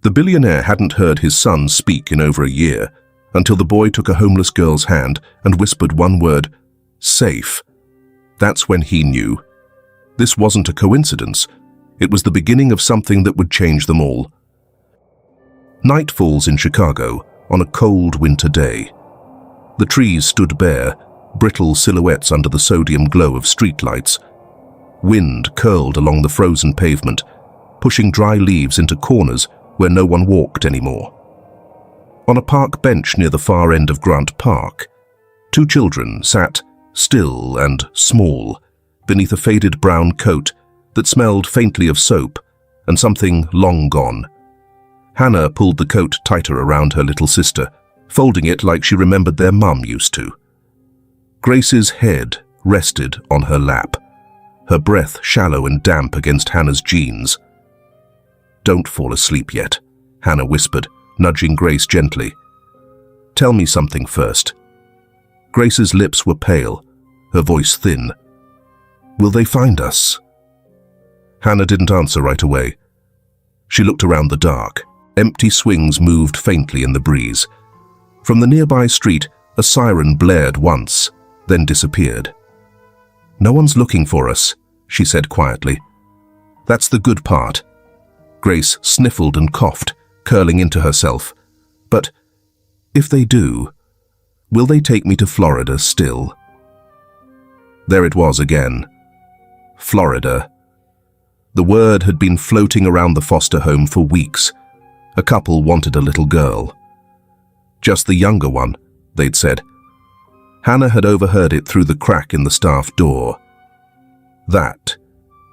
The billionaire hadn't heard his son speak in over a year, until the boy took a homeless girl's hand and whispered one word, "safe." That's when he knew. This wasn't a coincidence. It was the beginning of something that would change them all. Night falls in Chicago on a cold winter day. The trees stood bare, brittle silhouettes under the sodium glow of streetlights. Wind curled along the frozen pavement, pushing dry leaves into corners where no one walked anymore. On a park bench near the far end of Grant Park, two children sat, still and small, beneath a faded brown coat that smelled faintly of soap and something long gone. Hannah pulled the coat tighter around her little sister, folding it like she remembered their mum used to. Grace's head rested on her lap, her breath shallow and damp against Hannah's jeans. "Don't fall asleep yet," Hannah whispered, nudging Grace gently. "Tell me something first." Grace's lips were pale, her voice thin. "Will they find us?" Hannah didn't answer right away. She looked around the dark. Empty swings moved faintly in the breeze. From the nearby street, a siren blared once, then disappeared. "No one's looking for us," she said quietly. "That's the good part." Grace sniffled and coughed, curling into herself. "But if they do, will they take me to Florida still?" There it was again. Florida. The word had been floating around the foster home for weeks. A couple wanted a little girl. Just the younger one, they'd said. Hannah had overheard it through the crack in the staff door. That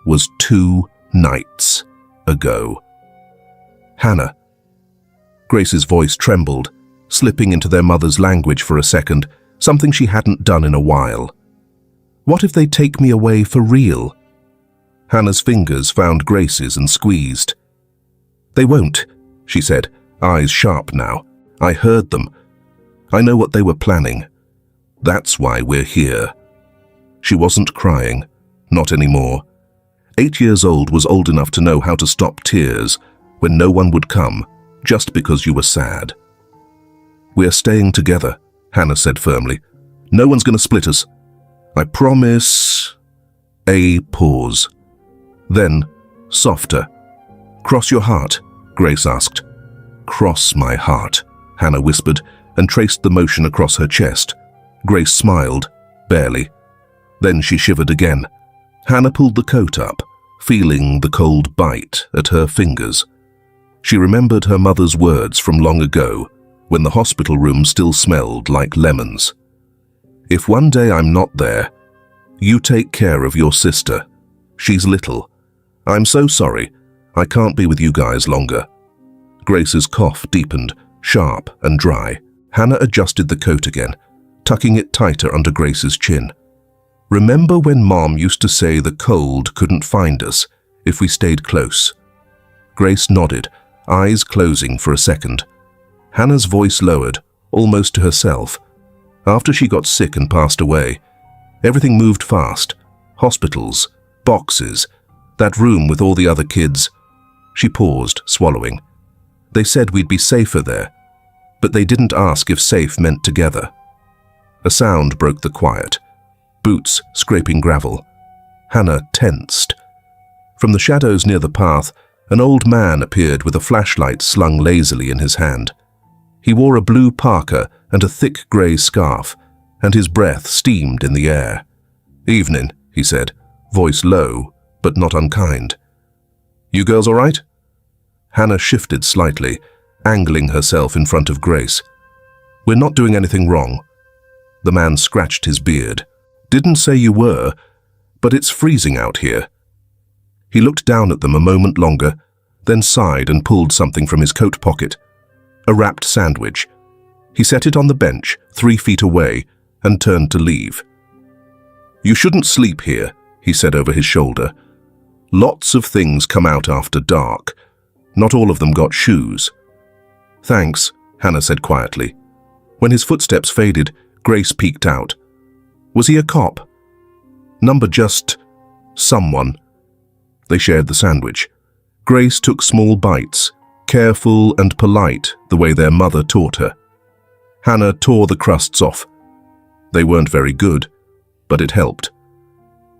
was 2 nights ago. "Hannah." Grace's voice trembled, slipping into their mother's language for a second, something she hadn't done in a while. "What if they take me away for real?" Hannah's fingers found Grace's and squeezed. "They won't," she said, eyes sharp now. "I heard them. I know what they were planning. That's why we're here." She wasn't crying, not anymore. 8 years old was old enough to know how to stop tears when no one would come, just because you were sad. "We're staying together," Hannah said firmly. "No one's going to split us. I promise." A pause. Then, softer. "Cross your heart," Grace asked. "Cross my heart," Hannah whispered and traced the motion across her chest. Grace smiled, barely. Then she shivered again. Hannah pulled the coat up, feeling the cold bite at her fingers. She remembered her mother's words from long ago, when the hospital room still smelled like lemons. "If one day I'm not there, you take care of your sister. She's little. I'm so sorry. I can't be with you guys longer." Grace's cough deepened, sharp and dry. Hannah adjusted the coat again, tucking it tighter under Grace's chin. "Remember when Mom used to say the cold couldn't find us if we stayed close?" Grace nodded, eyes closing for a second. Hannah's voice lowered, almost to herself. After she got sick and passed away, everything moved fast. Hospitals, boxes, that room with all the other kids. She paused, swallowing. "They said we'd be safer there, but they didn't ask if safe meant together." A sound broke the quiet. Boots scraping gravel. Hannah tensed. From the shadows near the path, an old man appeared with a flashlight slung lazily in his hand. He wore a blue parka and a thick grey scarf, and his breath steamed in the air. "Evening," he said, voice low, but not unkind. "You girls all right?" Hannah shifted slightly, angling herself in front of Grace. "We're not doing anything wrong." The man scratched his beard. "Didn't say you were, but it's freezing out here." He looked down at them a moment longer, then sighed and pulled something from his coat pocket. A wrapped sandwich. He set it on the bench 3 feet away and turned to leave. "You shouldn't sleep here," he said over his shoulder. "Lots of things come out after dark. Not all of them got shoes." "Thanks," Hannah said quietly. When his footsteps faded, Grace peeked out. "Was he a cop?" "Number just someone." They shared the sandwich. Grace took small bites, careful and polite the way their mother taught her. Hannah tore the crusts off. They weren't very good, but it helped.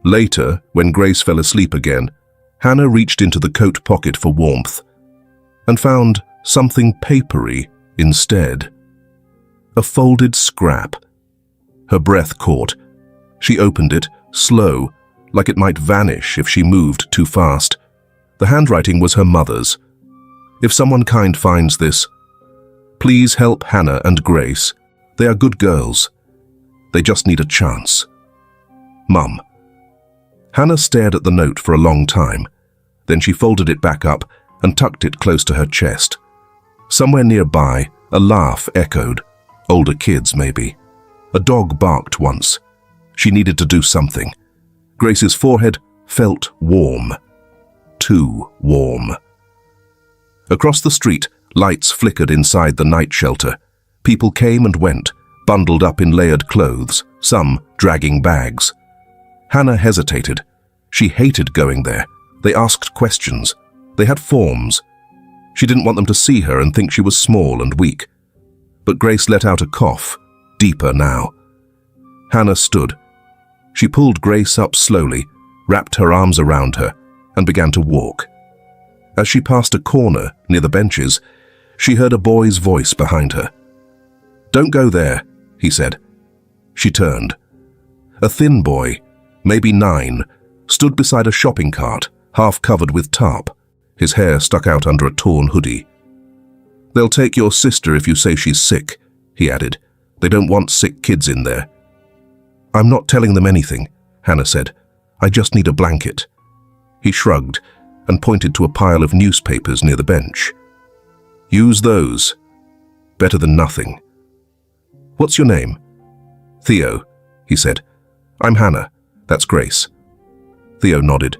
Later, when Grace fell asleep again, Hannah reached into the coat pocket for warmth and found something papery instead. A folded scrap. Her breath caught. She opened it, slow, like it might vanish if she moved too fast. The handwriting was her mother's. If someone kind finds this, please help Hannah and Grace. They are good girls. They just need a chance. Mum. Hannah stared at the note for a long time. Then she folded it back up and tucked it close to her chest. Somewhere nearby, a laugh echoed. Older kids, maybe. A dog barked once. She needed to do something. Grace's forehead felt warm. Too warm. Across the street, lights flickered inside the night shelter. People came and went, bundled up in layered clothes, some dragging bags. Hannah hesitated. She hated going there. They asked questions. They had forms. She didn't want them to see her and think she was small and weak. But Grace let out a cough, deeper now. Hannah stood. She pulled Grace up slowly, wrapped her arms around her, and began to walk. As she passed a corner near the benches, she heard a boy's voice behind her. "Don't go there," he said. She turned. A thin boy, maybe 9, stood beside a shopping cart, half covered with tarp. His hair stuck out under a torn hoodie. "They'll take your sister if you say she's sick," he added. "They don't want sick kids in there." "I'm not telling them anything," Hannah said. "I just need a blanket." He shrugged and pointed to a pile of newspapers near the bench. "Use those. Better than nothing." "What's your name?" "Theo," he said. "I'm Hannah. That's Grace." Theo nodded.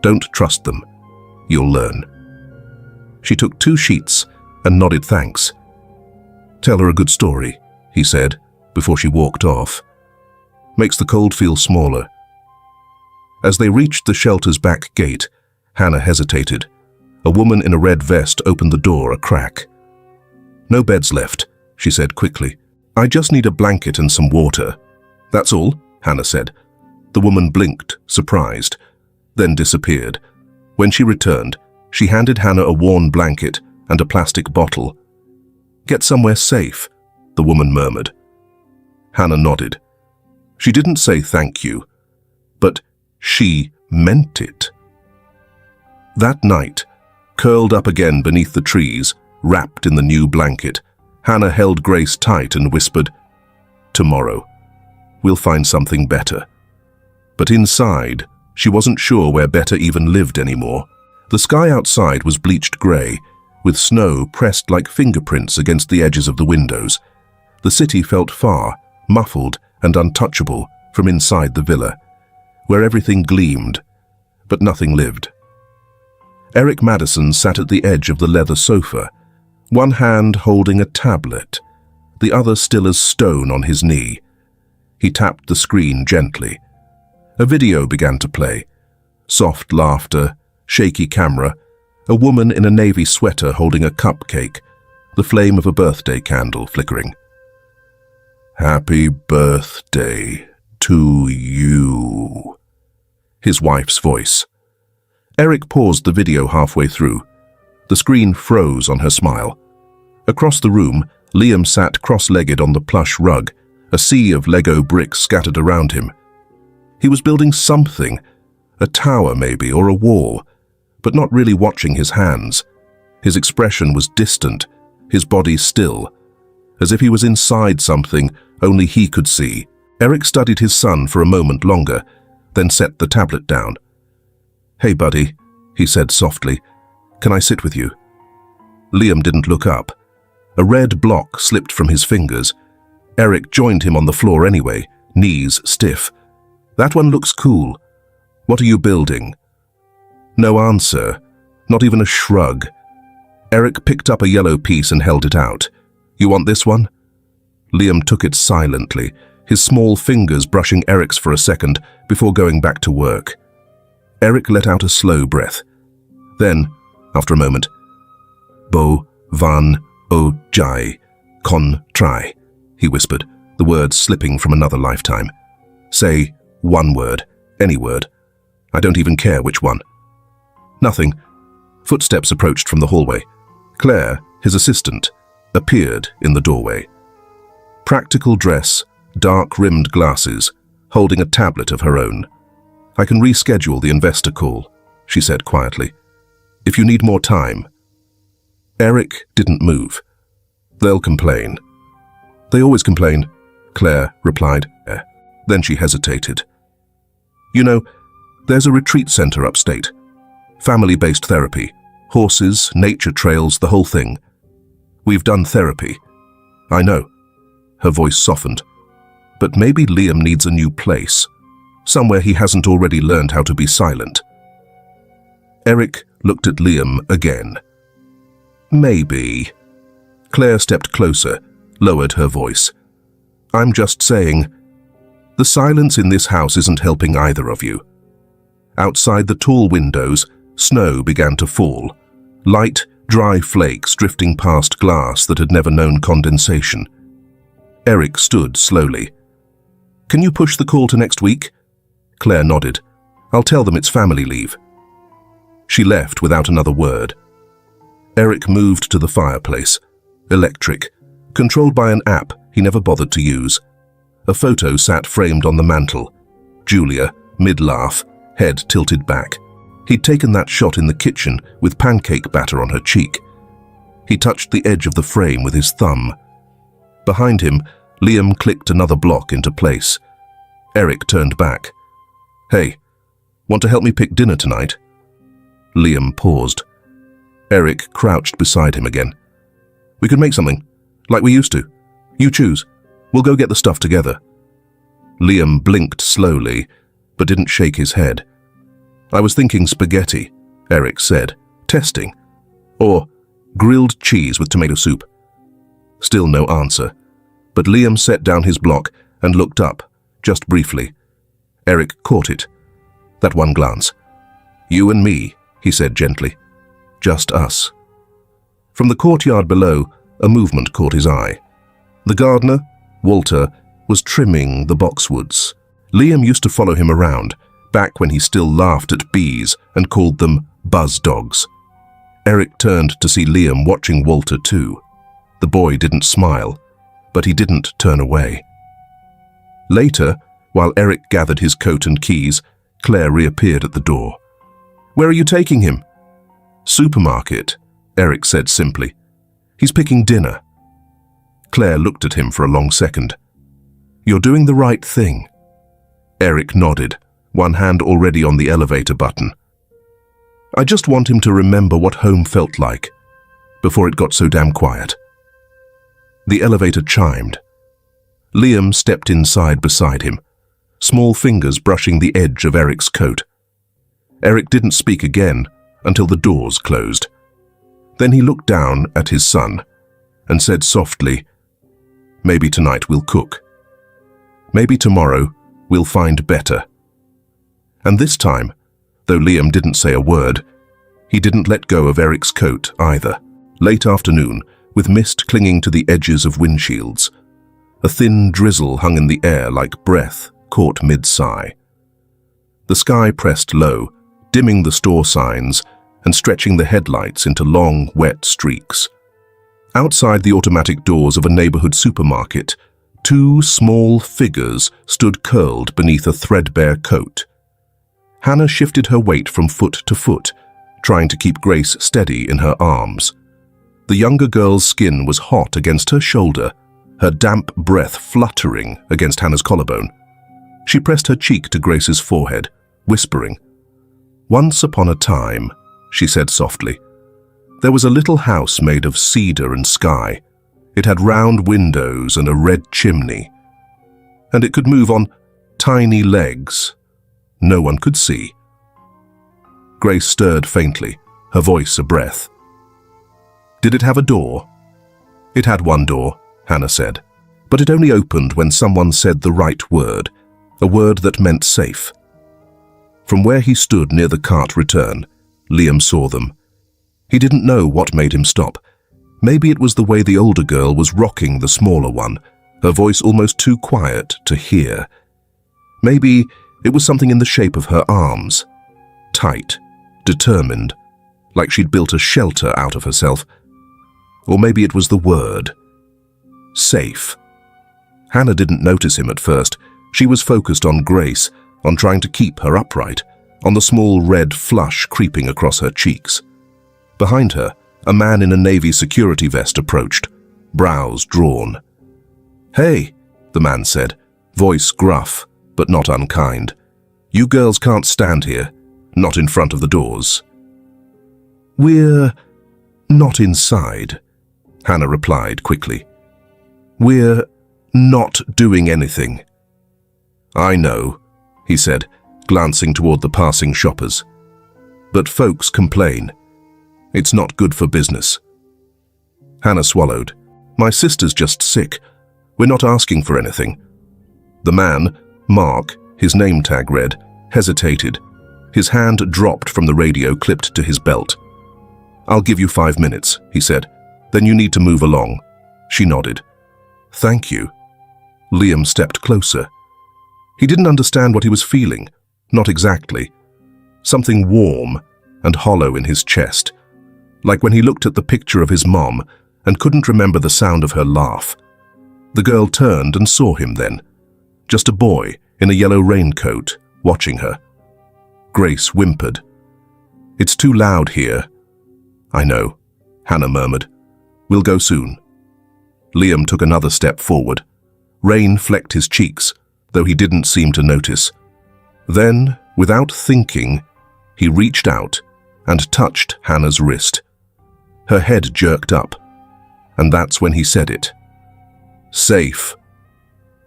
"Don't trust them. You'll learn." She took 2 sheets and nodded thanks. "Tell her a good story," he said before she walked off. "Makes the cold feel smaller." As they reached the shelter's back gate, Hannah hesitated. A woman in a red vest opened the door a crack. "No beds left," she said quickly. "I just need a blanket and some water." "That's all," Hannah said. The woman blinked, surprised, then disappeared. When she returned, she handed Hannah a worn blanket and a plastic bottle. "Get somewhere safe," the woman murmured. Hannah nodded. She didn't say thank you, but she meant it. That night, curled up again beneath the trees, wrapped in the new blanket, Hannah held Grace tight and whispered, "Tomorrow, we'll find something better." But inside, she wasn't sure where better even lived anymore. The sky outside was bleached grey, with snow pressed like fingerprints against the edges of the windows. The city felt far, muffled and untouchable from inside the villa, where everything gleamed, but nothing lived. Eric Madison sat at the edge of the leather sofa, one hand holding a tablet, the other still as stone on his knee. He tapped the screen gently. A video began to play. Soft laughter, shaky camera, a woman in a navy sweater holding a cupcake, the flame of a birthday candle flickering. "Happy birthday to you," his wife's voice. Eric paused the video halfway through. The screen froze on her smile. Across the room, Liam sat cross-legged on the plush rug, a sea of Lego bricks scattered around him. He was building something, a tower maybe, or a wall, but not really watching his hands. His expression was distant, his body still, as if he was inside something only he could see. Eric studied his son for a moment longer, then set the tablet down. "Hey, buddy," he said softly. "Can I sit with you?" Liam didn't look up. A red block slipped from his fingers. Eric joined him on the floor anyway, knees stiff. "That one looks cool. What are you building?" No answer, not even a shrug. Eric picked up a yellow piece and held it out. "You want this one?" Liam took it silently, his small fingers brushing Eric's for a second before going back to work. Eric let out a slow breath. Then, after a moment, bo, van, o, jai, con, try, he whispered, the words slipping from another lifetime. Say one word, any word. I don't even care which one. Nothing. Footsteps approached from the hallway. Claire, his assistant, appeared in the doorway. Practical dress, dark-rimmed glasses, holding a tablet of her own. I can reschedule the investor call, she said quietly. If you need more time. Eric didn't move. They'll complain. They always complain, Claire replied. Then she hesitated. You know, there's a retreat center upstate. Family-based therapy. Horses, nature trails, the whole thing. We've done therapy. I know. Her voice softened. But maybe Liam needs a new place. Somewhere he hasn't already learned how to be silent. Eric looked at Liam again. Maybe. Claire stepped closer, lowered her voice. I'm just saying, the silence in this house isn't helping either of you. Outside the tall windows, snow began to fall, light, dry flakes drifting past glass that had never known condensation. Eric stood slowly. Can you push the call to next week? Claire nodded. I'll tell them it's family leave. She left without another word. Eric moved to the fireplace. Electric, controlled by an app he never bothered to use. A photo sat framed on the mantel. Julia, mid-laugh, head tilted back. He'd taken that shot in the kitchen with pancake batter on her cheek. He touched the edge of the frame with his thumb. Behind him, Liam clicked another block into place. Eric turned back. Hey, want to help me pick dinner tonight? Liam paused. Eric crouched beside him again. We could make something, like we used to. You choose. We'll go get the stuff together. Liam blinked slowly, but didn't shake his head. I was thinking spaghetti, Eric said, testing. Or grilled cheese with tomato soup. Still no answer, but Liam set down his block and looked up, just briefly. Eric caught it. That one glance. You and me, he said gently. Just us. From the courtyard below, a movement caught his eye. The gardener, Walter, was trimming the boxwoods. Liam used to follow him around, back when he still laughed at bees and called them buzz dogs. Eric turned to see Liam watching Walter too. The boy didn't smile, but he didn't turn away. Later, while Eric gathered his coat and keys, Claire reappeared at the door. Where are you taking him? Supermarket, Eric said simply. He's picking dinner. Claire looked at him for a long second. You're doing the right thing. Eric nodded, one hand already on the elevator button. I just want him to remember what home felt like, before it got so damn quiet. The elevator chimed. Liam stepped inside beside him, small fingers brushing the edge of Eric's coat. Eric didn't speak again until the doors closed. Then he looked down at his son and said softly, Maybe tonight we'll cook. Maybe tomorrow we'll find better. And this time, though Liam didn't say a word, he didn't let go of Eric's coat either. Late afternoon, with mist clinging to the edges of windshields, a thin drizzle hung in the air like breath caught mid-sigh. The sky pressed low, dimming the store signs and stretching the headlights into long, wet streaks. Outside the automatic doors of a neighborhood supermarket, two small figures stood curled beneath a threadbare coat. Hannah shifted her weight from foot to foot, trying to keep Grace steady in her arms. The younger girl's skin was hot against her shoulder, her damp breath fluttering against Hannah's collarbone. She pressed her cheek to Grace's forehead, whispering. Once upon a time, she said softly, there was a little house made of cedar and sky. It had round windows and a red chimney. And it could move on tiny legs. No one could see. Grace stirred faintly, her voice a breath. Did it have a door? It had one door, Hannah said, but it only opened when someone said the right word, a word that meant safe. From where he stood near the cart return, Liam saw them. He didn't know what made him stop. Maybe it was the way the older girl was rocking the smaller one, her voice almost too quiet to hear. Maybe it was something in the shape of her arms. Tight, determined, like she'd built a shelter out of herself. Or maybe it was the word. Safe. Hannah didn't notice him at first. She was focused on Grace, on trying to keep her upright, on the small red flush creeping across her cheeks. Behind her, a man in a Navy security vest approached, brows drawn. "Hey," the man said, voice gruff, but not unkind. "You girls can't stand here, not in front of the doors." "We're not inside," Hannah replied quickly. "We're not doing anything." "I know," he said, glancing toward the passing shoppers. "But folks complain. It's not good for business." Hannah swallowed. "My sister's just sick. We're not asking for anything." The man, Mark, his name tag read, hesitated. His hand dropped from the radio clipped to his belt. "I'll give you 5 minutes," he said. "Then you need to move along." She nodded. "Thank you." Liam stepped closer. He didn't understand what he was feeling. Not exactly. Something warm and hollow in his chest, like when he looked at the picture of his mom and couldn't remember the sound of her laugh. The girl turned and saw him then. Just a boy in a yellow raincoat, watching her. Grace whimpered. "It's too loud here." "I know," Hannah murmured. "We'll go soon." Liam took another step forward. Rain flecked his cheeks, though he didn't seem to notice. Then, without thinking, he reached out and touched Hannah's wrist. Her head jerked up, and that's when he said it. "Safe."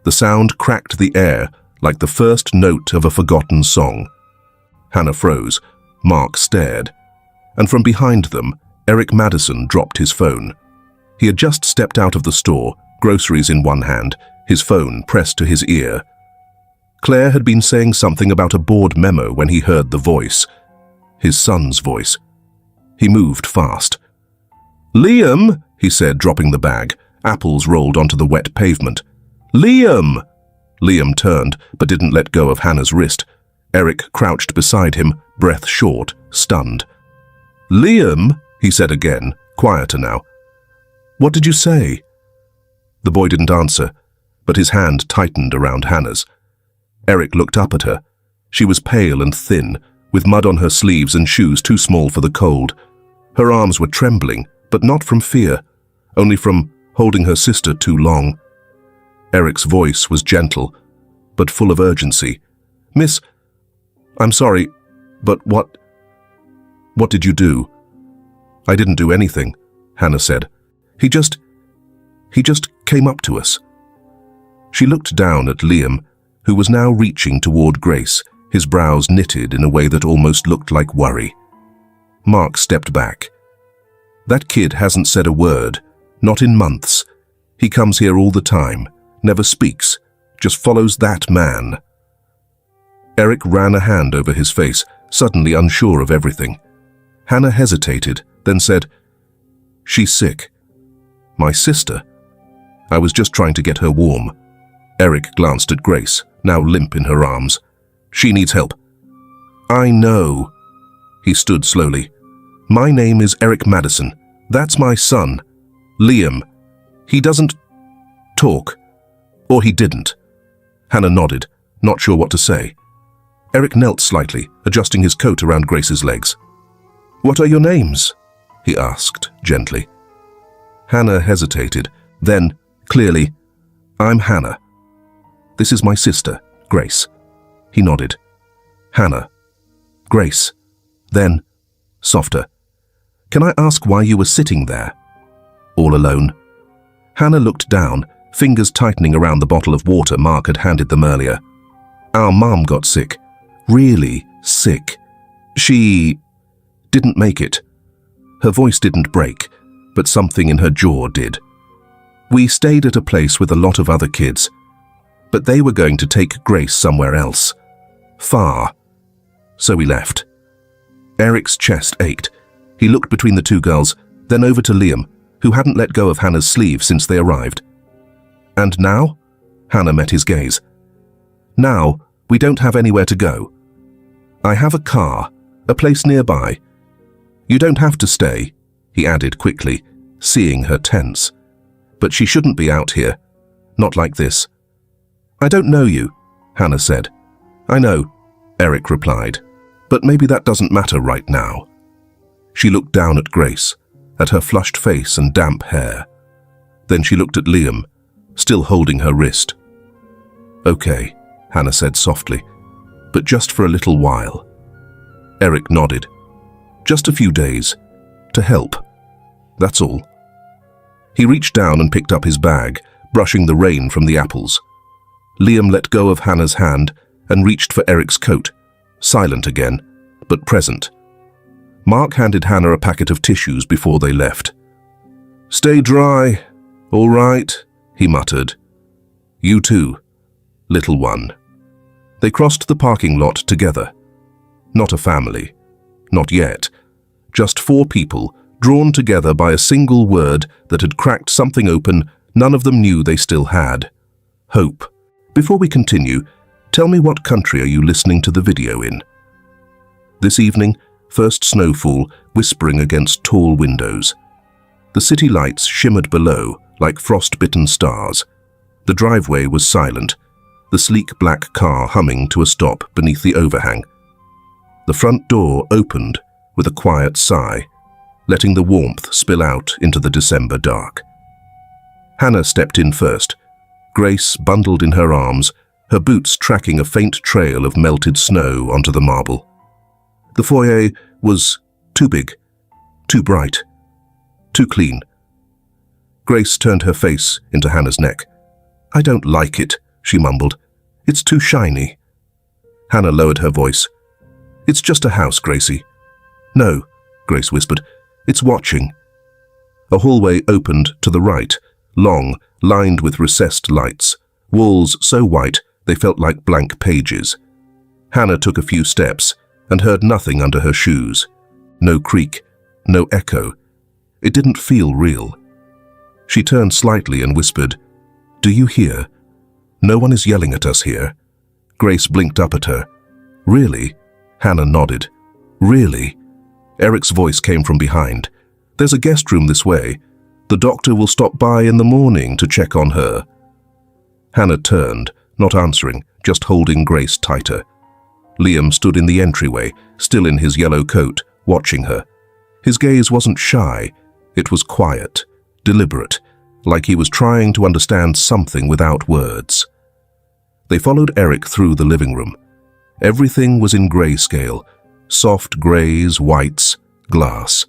The sound cracked the air like the first note of a forgotten song. Hannah froze. Mark stared. And from behind them, Eric Madison dropped his phone. He had just stepped out of the store, groceries in one hand, his phone pressed to his ear. Claire had been saying something about a board memo when he heard the voice. His son's voice. He moved fast. "Liam," he said, dropping the bag. Apples rolled onto the wet pavement. "Liam!" Liam turned, but didn't let go of Hannah's wrist. Eric crouched beside him, breath short, stunned. "Liam," he said again, quieter now. "What did you say?" The boy didn't answer, but his hand tightened around Hannah's. Eric looked up at her. She was pale and thin, with mud on her sleeves and shoes too small for the cold. Her arms were trembling, but not from fear, only from holding her sister too long. Eric's voice was gentle, but full of urgency. "Miss, I'm sorry, but what did you do?" "I didn't do anything," Hannah said. He just came up to us." She looked down at Liam, who was now reaching toward Grace, his brows knitted in a way that almost looked like worry. Mark stepped back. "That kid hasn't said a word, not in months. He comes here all the time, never speaks, just follows that man." Eric ran a hand over his face, suddenly unsure of everything. Hannah hesitated, then said, "She's sick." "My sister?" "I was just trying to get her warm." Eric glanced at Grace, now limp in her arms. "She needs help." "I know." He stood slowly. "My name is Eric Madison. That's my son, Liam. He doesn't talk. Or he didn't." Hannah nodded, not sure what to say. Eric knelt slightly, adjusting his coat around Grace's legs. "What are your names?" he asked gently. Hannah hesitated. Then, clearly, "I'm Hannah. This is my sister, Grace." He nodded. "Hannah. Grace." Then, softer. "Can I ask why you were sitting there? All alone?" Hannah looked down, fingers tightening around the bottle of water Mark had handed them earlier. "Our mom got sick. Really sick. She didn't make it." Her voice didn't break, but something in her jaw did. "We stayed at a place with a lot of other kids, but they were going to take Grace somewhere else. Far. So we left." Eric's chest ached. He looked between the two girls, then over to Liam, who hadn't let go of Hannah's sleeve since they arrived. "And now?" Hannah met his gaze. "Now, we don't have anywhere to go. I have a car, a place nearby. You don't have to stay," he added quickly, seeing her tense. "But she shouldn't be out here. Not like this." "I don't know you," Hannah said. "I know," Eric replied. "But maybe that doesn't matter right now." She looked down at Grace, at her flushed face and damp hair. Then she looked at Liam, still holding her wrist. "Okay," Hannah said softly, "but just for a little while." Eric nodded. "Just a few days. To help. That's all." He reached down and picked up his bag, brushing the rain from the apples. Liam let go of Hannah's hand and reached for Eric's coat, silent again, but present. Mark handed Hannah a packet of tissues before they left. "Stay dry, all right," he muttered. "You too, little one." They crossed the parking lot together. Not a family. Not yet. Just 4 people, drawn together by a single word that had cracked something open none of them knew they still had. Hope. Before we continue, tell me what country are you listening to the video in? This evening, first snowfall whispering against tall windows. The city lights shimmered below like frost-bitten stars. The driveway was silent, the sleek black car humming to a stop beneath the overhang. The front door opened with a quiet sigh, letting the warmth spill out into the December dark. Hannah stepped in first, Grace bundled in her arms, her boots tracking a faint trail of melted snow onto the marble. The foyer was too big, too bright, too clean. Grace turned her face into Hannah's neck. "I don't like it," she mumbled. "It's too shiny." Hannah lowered her voice. "It's just a house, Gracie." "No," Grace whispered. "It's watching." A hallway opened to the right, long, lined with recessed lights, walls so white they felt like blank pages. Hannah took a few steps and heard nothing under her shoes. No creak, no echo. It didn't feel real. She turned slightly and whispered, "Do you hear? No one is yelling at us here." Grace blinked up at her. "Really?" Hannah nodded. "Really?" Eric's voice came from behind. "There's a guest room this way. The doctor will stop by in the morning to check on her." Hannah turned, not answering, just holding Grace tighter. Liam stood in the entryway, still in his yellow coat, watching her. His gaze wasn't shy, it was quiet, deliberate, like he was trying to understand something without words. They followed Eric through the living room. Everything was in grayscale, soft grays, whites, glass.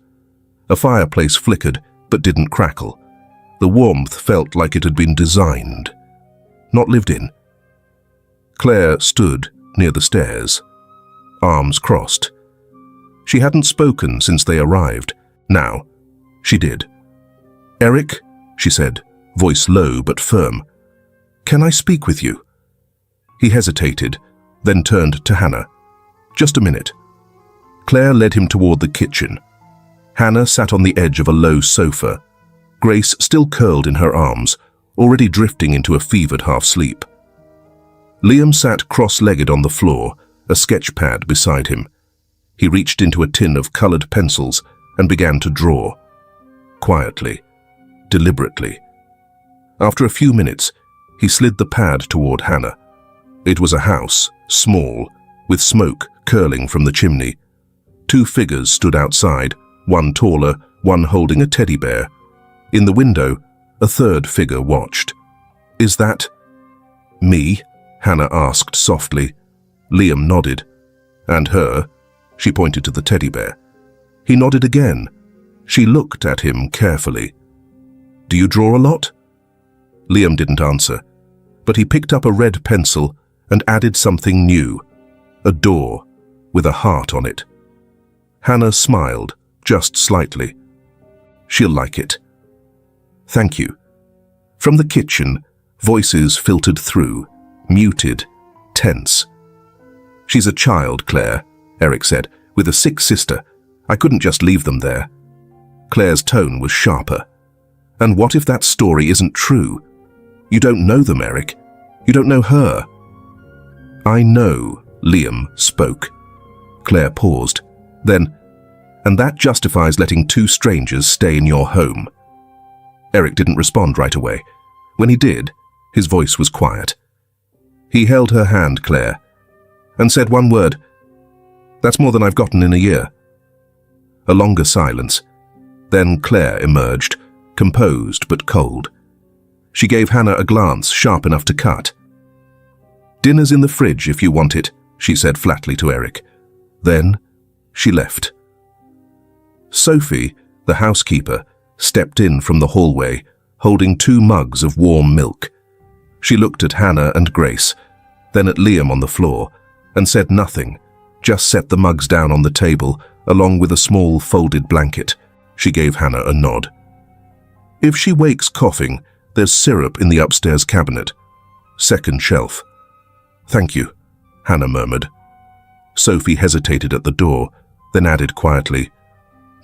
A fireplace flickered, but didn't crackle. The warmth felt like it had been designed, not lived in. Claire stood near the stairs, arms crossed. She hadn't spoken since they arrived. Now, she did. "Eric," she said, voice low but firm. "Can I speak with you?" He hesitated, then turned to Hannah. "Just a minute." Claire led him toward the kitchen. Hannah sat on the edge of a low sofa, Grace still curled in her arms, already drifting into a fevered half-sleep. Liam sat cross-legged on the floor, a sketch pad beside him. He reached into a tin of colored pencils and began to draw. Quietly, deliberately. After a few minutes, he slid the pad toward Hannah. It was a house, small, with smoke curling from the chimney. 2 figures stood outside, one taller, one holding a teddy bear. In the window, a 3rd figure watched. "Is that me?" Hannah asked softly. Liam nodded. "And her?" She pointed to the teddy bear. He nodded again. She looked at him carefully. "Do you draw a lot?" Liam didn't answer, but he picked up a red pencil and added something new. A door with a heart on it. Hannah smiled, just slightly. "She'll like it." "Thank you." From the kitchen, voices filtered through, muted, tense. "She's a child, Claire," Eric said, "with a sick sister. I couldn't just leave them there. Claire's tone was sharper. And what if that story isn't true? You don't know them, Eric. You don't know her. I know, Liam spoke. Claire paused. Then, and that justifies letting two strangers stay in your home. Eric didn't respond right away. When he did, his voice was quiet. He held her hand, Claire, and said one word. That's more than I've gotten in a year. A longer silence. Then Claire emerged, composed but cold. She gave Hannah a glance sharp enough to cut. Dinner's in the fridge if you want it, she said flatly to Eric. Then she left. Sophie, the housekeeper, stepped in from the hallway, holding 2 mugs of warm milk. She looked at Hannah and Grace, then at Liam on the floor, and said nothing, just set the mugs down on the table, along with a small folded blanket. She gave Hannah a nod. If she wakes coughing, there's syrup in the upstairs cabinet. 2nd shelf. Thank you, Hannah murmured. Sophie hesitated at the door, then added quietly,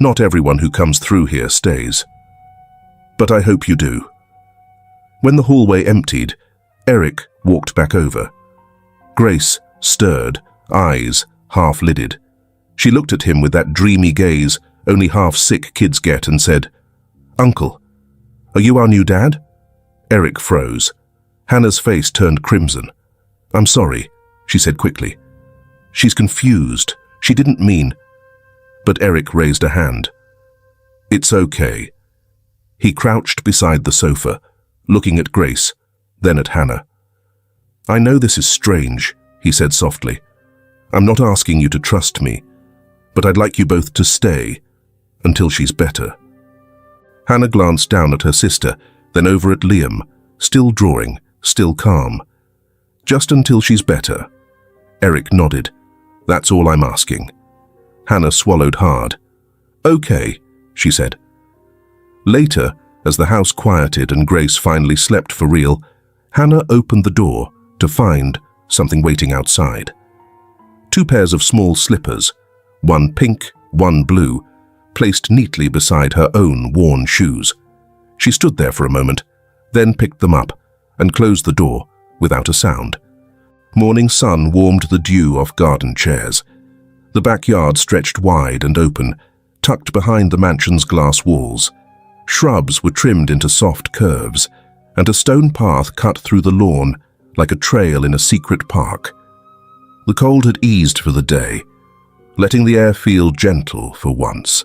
Not everyone who comes through here stays. But I hope you do. When the hallway emptied, Eric walked back over. Grace stirred, eyes half-lidded. She looked at him with that dreamy gaze only half-sick kids get and said, Uncle, are you our new dad? Eric froze. Hannah's face turned crimson. I'm sorry, she said quickly. She's confused. She didn't mean... But Eric raised a hand. It's okay. He crouched beside the sofa, looking at Grace, then at Hannah. I know this is strange, he said softly. I'm not asking you to trust me, but I'd like you both to stay until she's better. Hannah glanced down at her sister, then over at Liam, still drawing, still calm. Just until she's better. Eric nodded. That's all I'm asking. Hannah swallowed hard. Okay, she said. Later, as the house quieted and Grace finally slept for real, Hannah opened the door to find something waiting outside. 2 pairs of small slippers, one pink, one blue, placed neatly beside her own worn shoes. She stood there for a moment, then picked them up and closed the door without a sound. Morning sun warmed the dew off garden chairs. The backyard stretched wide and open, tucked behind the mansion's glass walls. Shrubs were trimmed into soft curves, and a stone path cut through the lawn like a trail in a secret park. The cold had eased for the day, letting the air feel gentle for once.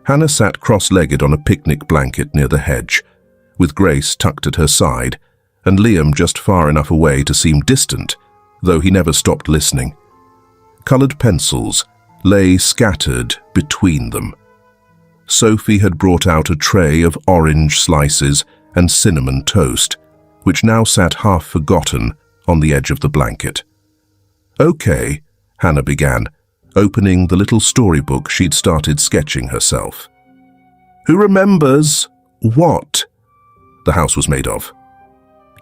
Hannah sat cross-legged on a picnic blanket near the hedge, with Grace tucked at her side and Liam just far enough away to seem distant, though he never stopped listening. Colored pencils lay scattered between them. Sophie had brought out a tray of orange slices and cinnamon toast, which now sat half forgotten on the edge of the blanket. Okay, Hannah began, opening the little storybook she'd started sketching herself. Who remembers what the house was made of?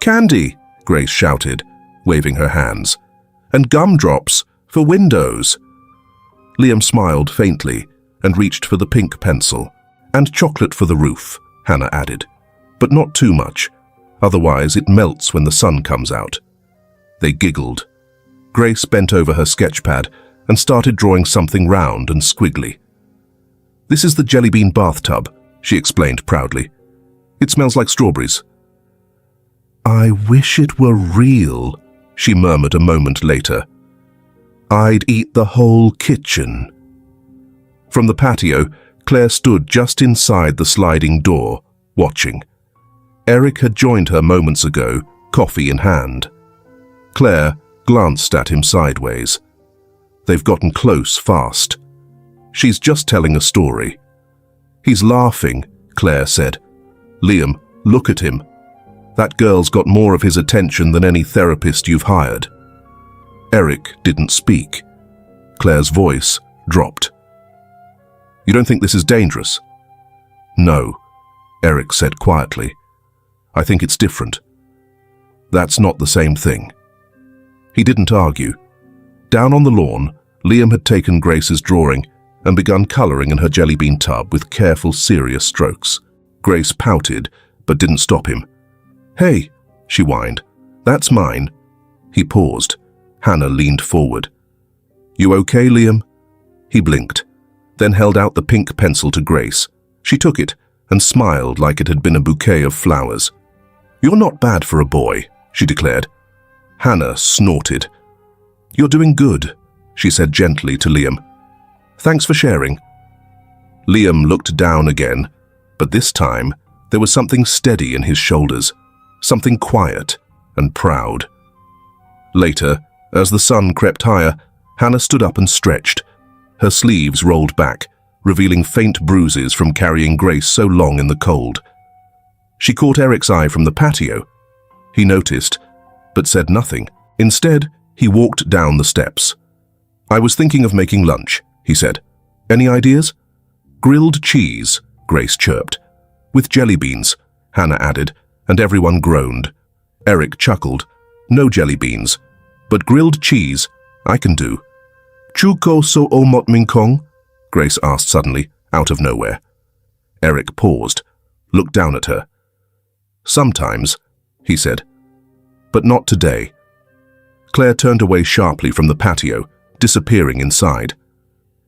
Candy, Grace shouted, waving her hands. And gumdrops for windows. Liam smiled faintly and reached for the pink pencil. And chocolate for the roof, Hannah added. But not too much, otherwise it melts when the sun comes out. They giggled. Grace bent over her sketchpad and started drawing something round and squiggly. This is the jelly bean bathtub, she explained proudly. It smells like strawberries. I wish it were real, she murmured a moment later. I'd eat the whole kitchen. From the patio, Claire stood just inside the sliding door, watching. Eric had joined her moments ago, coffee in hand. Claire glanced at him sideways. They've gotten close fast. She's just telling a story. He's laughing, Claire said. Liam, look at him. That girl's got more of his attention than any therapist you've hired. Eric didn't speak. Claire's voice dropped. You don't think this is dangerous? No, Eric said quietly. I think it's different. That's not the same thing. He didn't argue. Down on the lawn, Liam had taken Grace's drawing and began coloring in her jelly bean tub with careful, serious strokes. Grace pouted, but didn't stop him. "Hey," she whined. "That's mine." He paused. Hannah leaned forward. "You okay, Liam?" He blinked, then held out the pink pencil to Grace. She took it and smiled like it had been a bouquet of flowers. "You're not bad for a boy," she declared. Hannah snorted. "You're doing good," she said gently to Liam. "Thanks for sharing." Liam looked down again, but this time there was something steady in his shoulders, something quiet and proud. Later, as the sun crept higher, Hannah stood up and stretched. Her sleeves rolled back, revealing faint bruises from carrying Grace so long in the cold. She caught Eric's eye from the patio. He noticed, but said nothing. Instead, he walked down the steps. "I was thinking of making lunch," he said. "Any ideas?" "Grilled cheese," Grace chirped. "With jelly beans," Hannah added, and everyone groaned. Eric chuckled. "No jelly beans, but grilled cheese, I can do." "Chuko so omot min kong?" Grace asked suddenly, out of nowhere. Eric paused, looked down at her. "Sometimes," he said, "but not today." Claire turned away sharply from the patio, disappearing inside.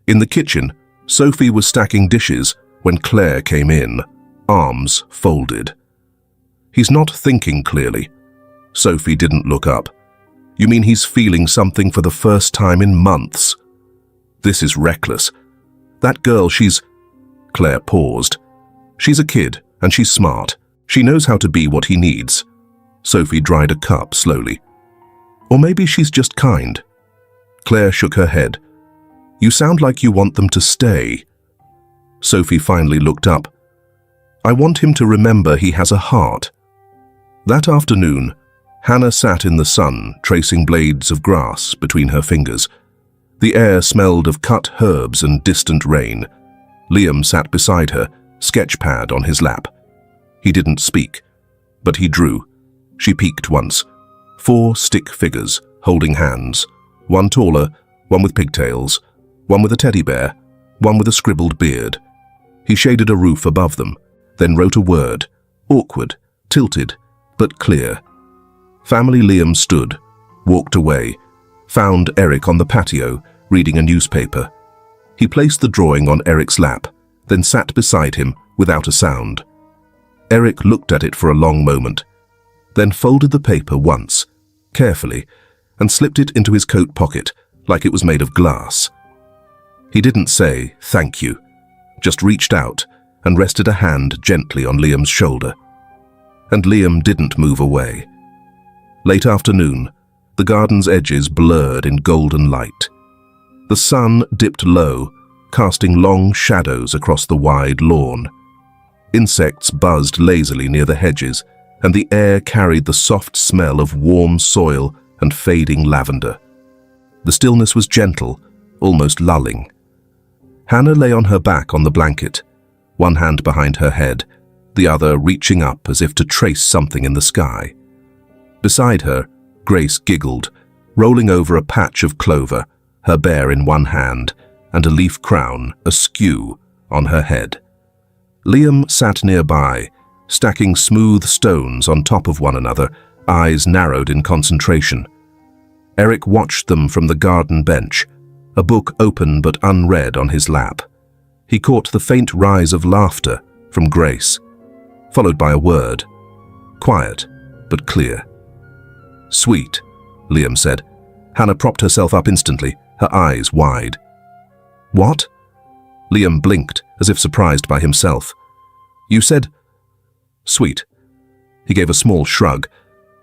In the kitchen, Sophie was stacking dishes when Claire came in, arms folded. "He's not thinking clearly." Sophie didn't look up. "You mean he's feeling something for the first time in months?" "This is reckless. That girl, she's—" Claire paused. "She's a kid, and she's smart. She knows how to be what he needs." Sophie dried a cup slowly. "Or maybe she's just kind." Claire shook her head. "You sound like you want them to stay." Sophie finally looked up. "I want him to remember he has a heart." That afternoon, Hannah sat in the sun, tracing blades of grass between her fingers. The air smelled of cut herbs and distant rain. Liam sat beside her, sketchpad on his lap. He didn't speak, but he drew. She peeked once. 4 stick figures, holding hands. One taller, one with pigtails, one with a teddy bear, one with a scribbled beard. He shaded a roof above them, then wrote a word, awkward, tilted, but clear. Family Liam stood, walked away, found Eric on the patio, reading a newspaper. He placed the drawing on Eric's lap, then sat beside him without a sound. Eric looked at it for a long moment, then folded the paper once, carefully, and slipped it into his coat pocket like it was made of glass. He didn't say thank you, just reached out and rested a hand gently on Liam's shoulder. And Liam didn't move away. Late afternoon, the garden's edges blurred in golden light. The sun dipped low, casting long shadows across the wide lawn. Insects buzzed lazily near the hedges, and the air carried the soft smell of warm soil and fading lavender. The stillness was gentle, almost lulling. Hannah lay on her back on the blanket, one hand behind her head, the other reaching up as if to trace something in the sky. Beside her, Grace giggled, rolling over a patch of clover, her bear in one hand, and a leaf crown askew on her head. Liam sat nearby, stacking smooth stones on top of one another, eyes narrowed in concentration. Eric watched them from the garden bench, a book open but unread on his lap. He caught the faint rise of laughter from Grace, followed by a word, quiet but clear. "Sweet," Liam said. Hannah propped herself up instantly, her eyes wide. "What?" Liam blinked, as if surprised by himself. "You said—" "Sweet." He gave a small shrug,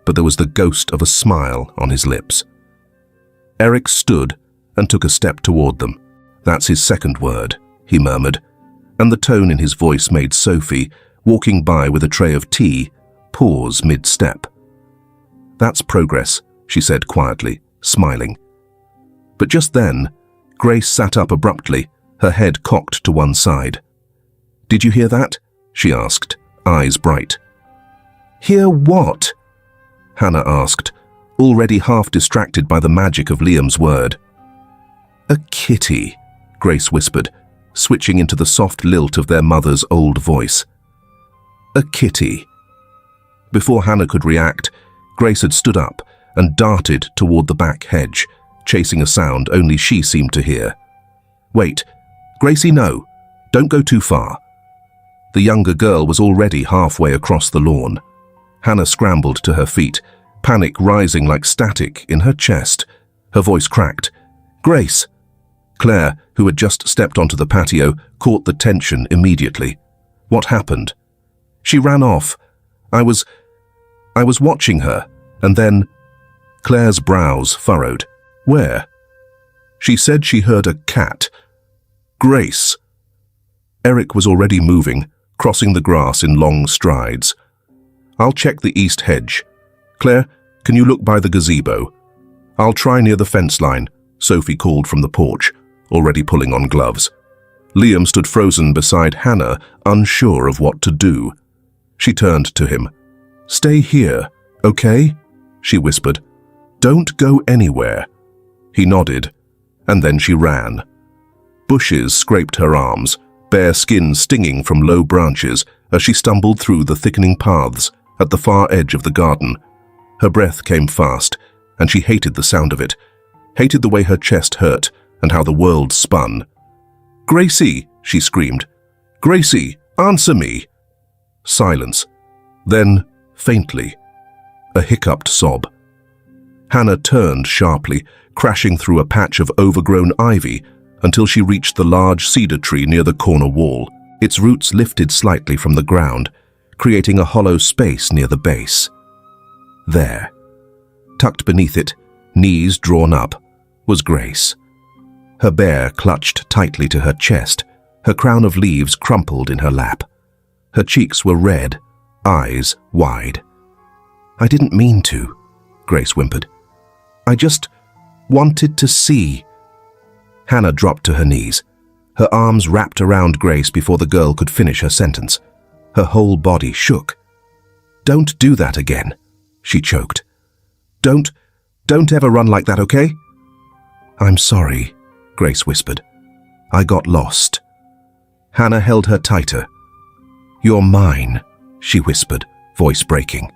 but there was the ghost of a smile on his lips. Eric stood and took a step toward them. "That's his second word," he murmured, and the tone in his voice made Sophie, walking by with a tray of tea, pause mid-step. "That's progress," she said quietly, smiling. But just then, Grace sat up abruptly, her head cocked to one side. "Did you hear that?" she asked, eyes bright. "Hear what?" Hannah asked, already half distracted by the magic of Liam's word. "A kitty," Grace whispered, switching into the soft lilt of their mother's old voice. "A kitty." Before Hannah could react, Grace had stood up and darted toward the back hedge, chasing a sound only she seemed to hear. "Wait, Gracie, no. Don't go too far." The younger girl was already halfway across the lawn. Hannah scrambled to her feet, panic rising like static in her chest. Her voice cracked. "Grace!" Claire, who had just stepped onto the patio, caught the tension immediately. "What happened?" "She ran off. I was watching her, and then—" Claire's brows furrowed. "Where?" "She said she heard a cat." "Grace!" Eric was already moving, crossing the grass in long strides. "I'll check the east hedge. Claire, can you look by the gazebo?" "I'll try near the fence line," Sophie called from the porch, already pulling on gloves. Liam stood frozen beside Hannah, unsure of what to do. She turned to him. "Stay here, okay?" she whispered. "Don't go anywhere." He nodded, and then she ran. Bushes scraped her arms, bare skin stinging from low branches as she stumbled through the thickening paths at the far edge of the garden. Her breath came fast, and she hated the sound of it, hated the way her chest hurt and how the world spun. "Gracie!" she screamed. "Gracie, answer me!" Silence. Then, faintly, a hiccuped sob. Hannah turned sharply, crashing through a patch of overgrown ivy until she reached the large cedar tree near the corner wall. Its roots lifted slightly from the ground, creating a hollow space near the base. There, tucked beneath it, knees drawn up, was Grace. Her bear clutched tightly to her chest, her crown of leaves crumpled in her lap. Her cheeks were red, eyes wide. "I didn't mean to," Grace whimpered. "I just wanted to see." Hannah dropped to her knees. Her arms wrapped around Grace before the girl could finish her sentence. Her whole body shook. "Don't do that again," she choked. Don't ever run like that, okay?" "I'm sorry," Grace whispered. "I got lost." Hannah held her tighter. "You're mine," she whispered, voice breaking.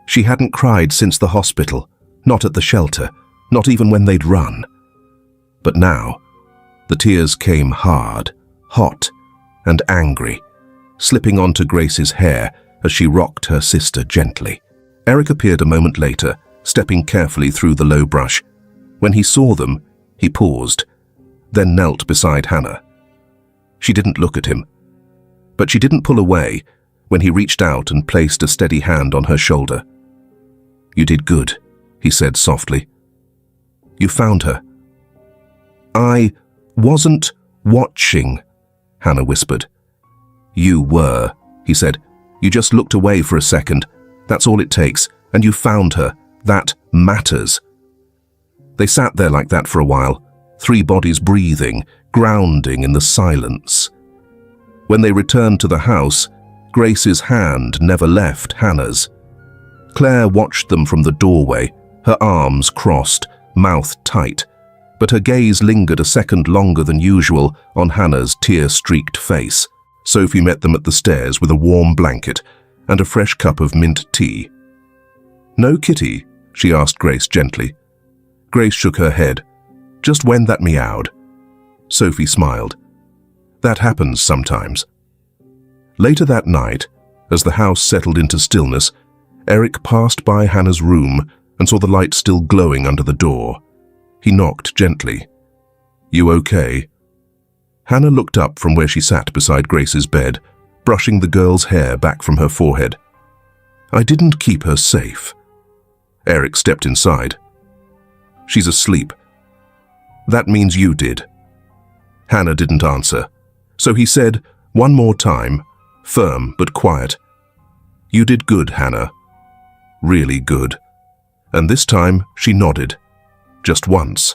She hadn't cried since the hospital, not at the shelter, not even when they'd run. But now, the tears came hard, hot, and angry, slipping onto Grace's hair as she rocked her sister gently. Eric appeared a moment later, stepping carefully through the low brush. When he saw them, he paused, then knelt beside Hannah. She didn't look at him, but she didn't pull away when he reached out and placed a steady hand on her shoulder. "You did good," he said softly. "You found her." "I wasn't watching," Hannah whispered. "You were," he said. "You just looked away for a second. That's all it takes, and you found her. That matters." They sat there like that for a while, three bodies breathing, grounding in the silence. When they returned to the house, Grace's hand never left Hannah's. Claire watched them from the doorway, her arms crossed, mouth tight, but her gaze lingered a second longer than usual on Hannah's tear-streaked face. Sophie met them at the stairs with a warm blanket and a fresh cup of mint tea. "No kitty?" she asked Grace gently. Grace shook her head. "Just when that meowed." Sophie smiled. "That happens sometimes." Later that night, as the house settled into stillness, Eric passed by Hannah's room and saw the light still glowing under the door. He knocked gently. "You okay?" Hannah looked up from where she sat beside Grace's bed, brushing the girl's hair back from her forehead. "I didn't keep her safe." Eric stepped inside. "She's asleep." "That means you did." Hannah didn't answer, so he said, one more time, firm but quiet, "You did good, Hannah. Really good." And this time she nodded. Just once.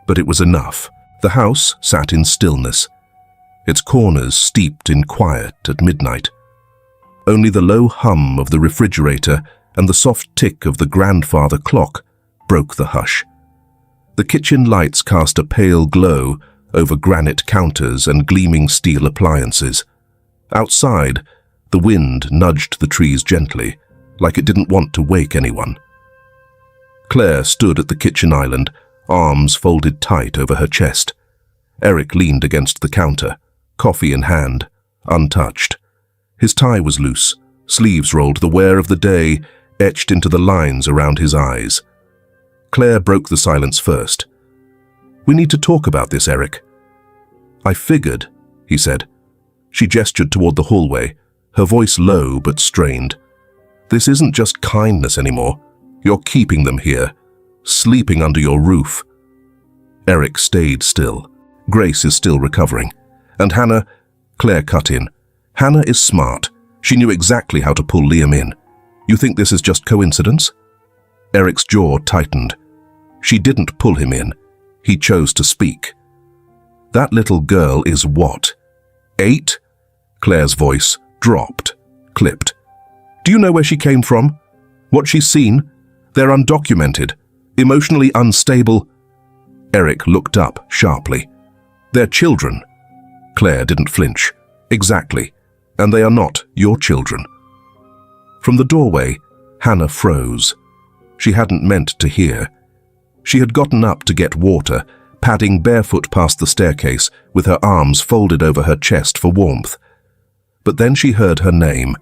But it was enough. The house sat in stillness, its corners steeped in quiet at midnight. Only the low hum of the refrigerator and the soft tick of the grandfather clock broke the hush. The kitchen lights cast a pale glow over granite counters and gleaming steel appliances. Outside, the wind nudged the trees gently, like it didn't want to wake anyone. Claire stood at the kitchen island, arms folded tight over her chest. Eric leaned against the counter, coffee in hand, untouched. His tie was loose, sleeves rolled, the wear of the day etched into the lines around his eyes. Claire broke the silence first. "We need to talk about this, Eric." "I figured," he said. She gestured toward the hallway, her voice low but strained. "This isn't just kindness anymore. You're keeping them here, sleeping under your roof." Eric stayed still. Grace is still recovering. And Hannah, Claire cut in. "Hannah is smart. She knew exactly how to pull Liam in. You think this is just coincidence?" Eric's jaw tightened. She didn't pull him in. He chose to speak. "That little girl is what? 8? Claire's voice dropped, clipped. "Do you know where she came from? What she's seen? They're undocumented, emotionally unstable." Eric looked up sharply. "They're children." Claire didn't flinch. "Exactly. And they are not your children." From the doorway, Hannah froze. She hadn't meant to hear. She had gotten up to get water, padding barefoot past the staircase with her arms folded over her chest for warmth. But then she heard her name,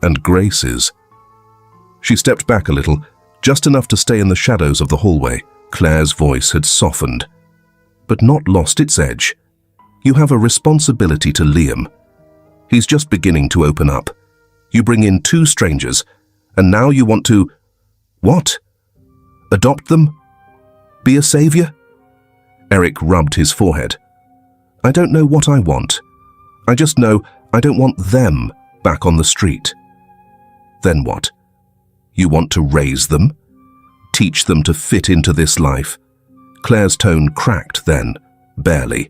and Grace's. She stepped back a little, just enough to stay in the shadows of the hallway. Claire's voice had softened, but not lost its edge. "You have a responsibility to Liam. He's just beginning to open up. You bring in 2 strangers, and now you want to... What? Adopt them? Be a savior?" Eric rubbed his forehead. "I don't know what I want. I just know I don't want them back on the street." "Then what? You want to raise them? Teach them to fit into this life?" Claire's tone cracked then, barely.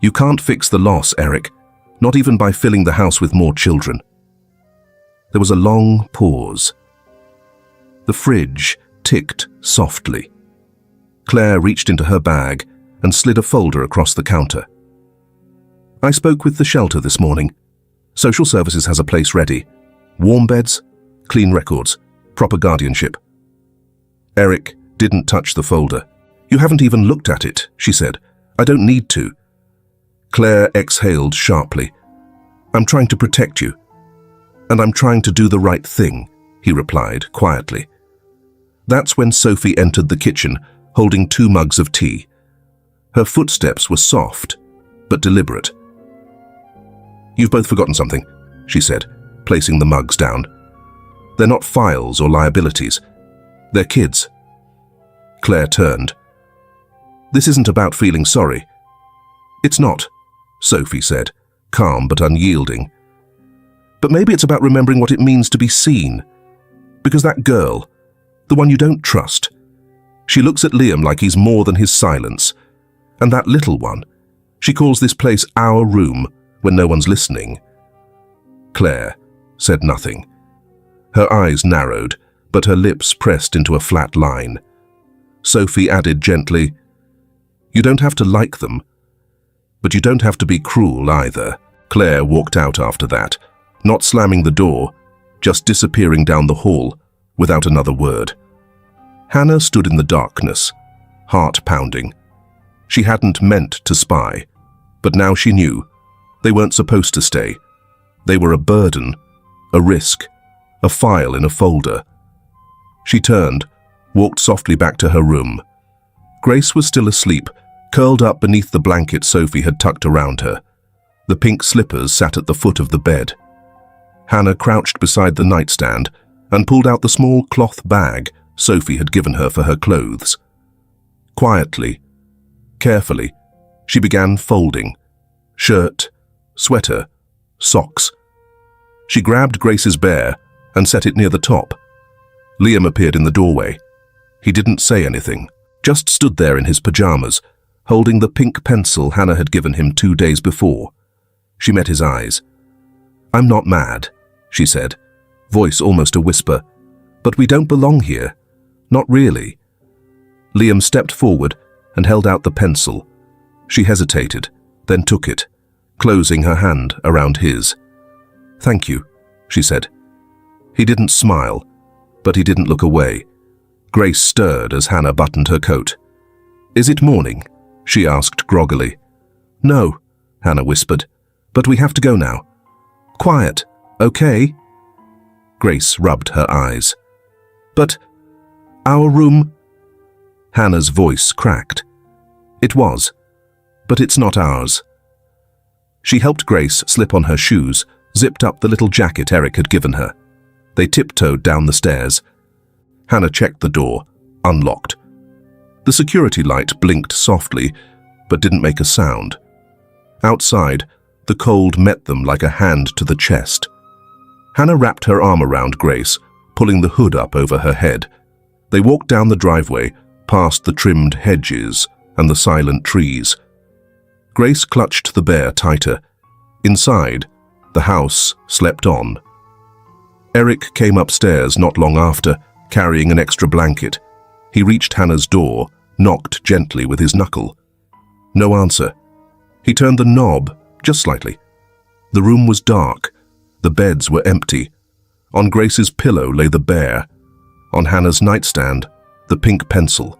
"You can't fix the loss, Eric, not even by filling the house with more children." There was a long pause. The fridge ticked softly. Claire reached into her bag and slid a folder across the counter. "I spoke with the shelter this morning. Social services has a place ready. Warm beds, clean records, proper guardianship." Eric didn't touch the folder. "You haven't even looked at it," she said. "I don't need to." Claire exhaled sharply. "I'm trying to protect you. And I'm trying to do the right thing," he replied quietly. That's when Sophie entered the kitchen, holding 2 mugs of tea. Her footsteps were soft, but deliberate. "You've both forgotten something," she said, placing the mugs down. "They're not files or liabilities. They're kids." Claire turned. "This isn't about feeling sorry." "It's not," Sophie said, calm but unyielding. "But maybe it's about remembering what it means to be seen. Because that girl, the one you don't trust, she looks at Liam like he's more than his silence. And that little one, she calls this place our room when no one's listening." Claire said nothing. Her eyes narrowed, but her lips pressed into a flat line. Sophie added gently, "You don't have to like them, but you don't have to be cruel either." Claire walked out after that, not slamming the door, just disappearing down the hall without another word. Hannah stood in the darkness, heart pounding. She hadn't meant to spy, but now she knew. They weren't supposed to stay. They were a burden, a risk, a file in a folder. She turned, walked softly back to her room. Grace was still asleep, curled up beneath the blanket Sophie had tucked around her. The pink slippers sat at the foot of the bed. Hannah crouched beside the nightstand and pulled out the small cloth bag Sophie had given her for her clothes. Quietly, carefully, she began folding. Shirt, sweater, socks. She grabbed Grace's bear and set it near the top. Liam appeared in the doorway. He didn't say anything, just stood there in his pajamas, holding the pink pencil Hannah had given him 2 days before. She met his eyes. "I'm not mad," she said, voice almost a whisper. "But we don't belong here. Not really." Liam stepped forward and held out the pencil. She hesitated, then took it, closing her hand around his. "Thank you," she said. He didn't smile, but he didn't look away. Grace stirred as Hannah buttoned her coat. "Is it morning?" she asked groggily. "No," Hannah whispered, "but we have to go now." "Quiet, okay?" Grace rubbed her eyes. "But our room—" Hannah's voice cracked. "It was, but it's not ours." She helped Grace slip on her shoes, zipped up the little jacket Eric had given her. They tiptoed down the stairs. Hannah checked the door, unlocked. The security light blinked softly, but didn't make a sound. Outside, the cold met them like a hand to the chest. Hannah wrapped her arm around Grace, pulling the hood up over her head. They walked down the driveway, past the trimmed hedges and the silent trees. Grace clutched the bear tighter. Inside, the house slept on. Eric came upstairs not long after, carrying an extra blanket. He reached Hannah's door, knocked gently with his knuckle. No answer. He turned the knob, just slightly. The room was dark. The beds were empty. On Grace's pillow lay the bear. On Hannah's nightstand, the pink pencil.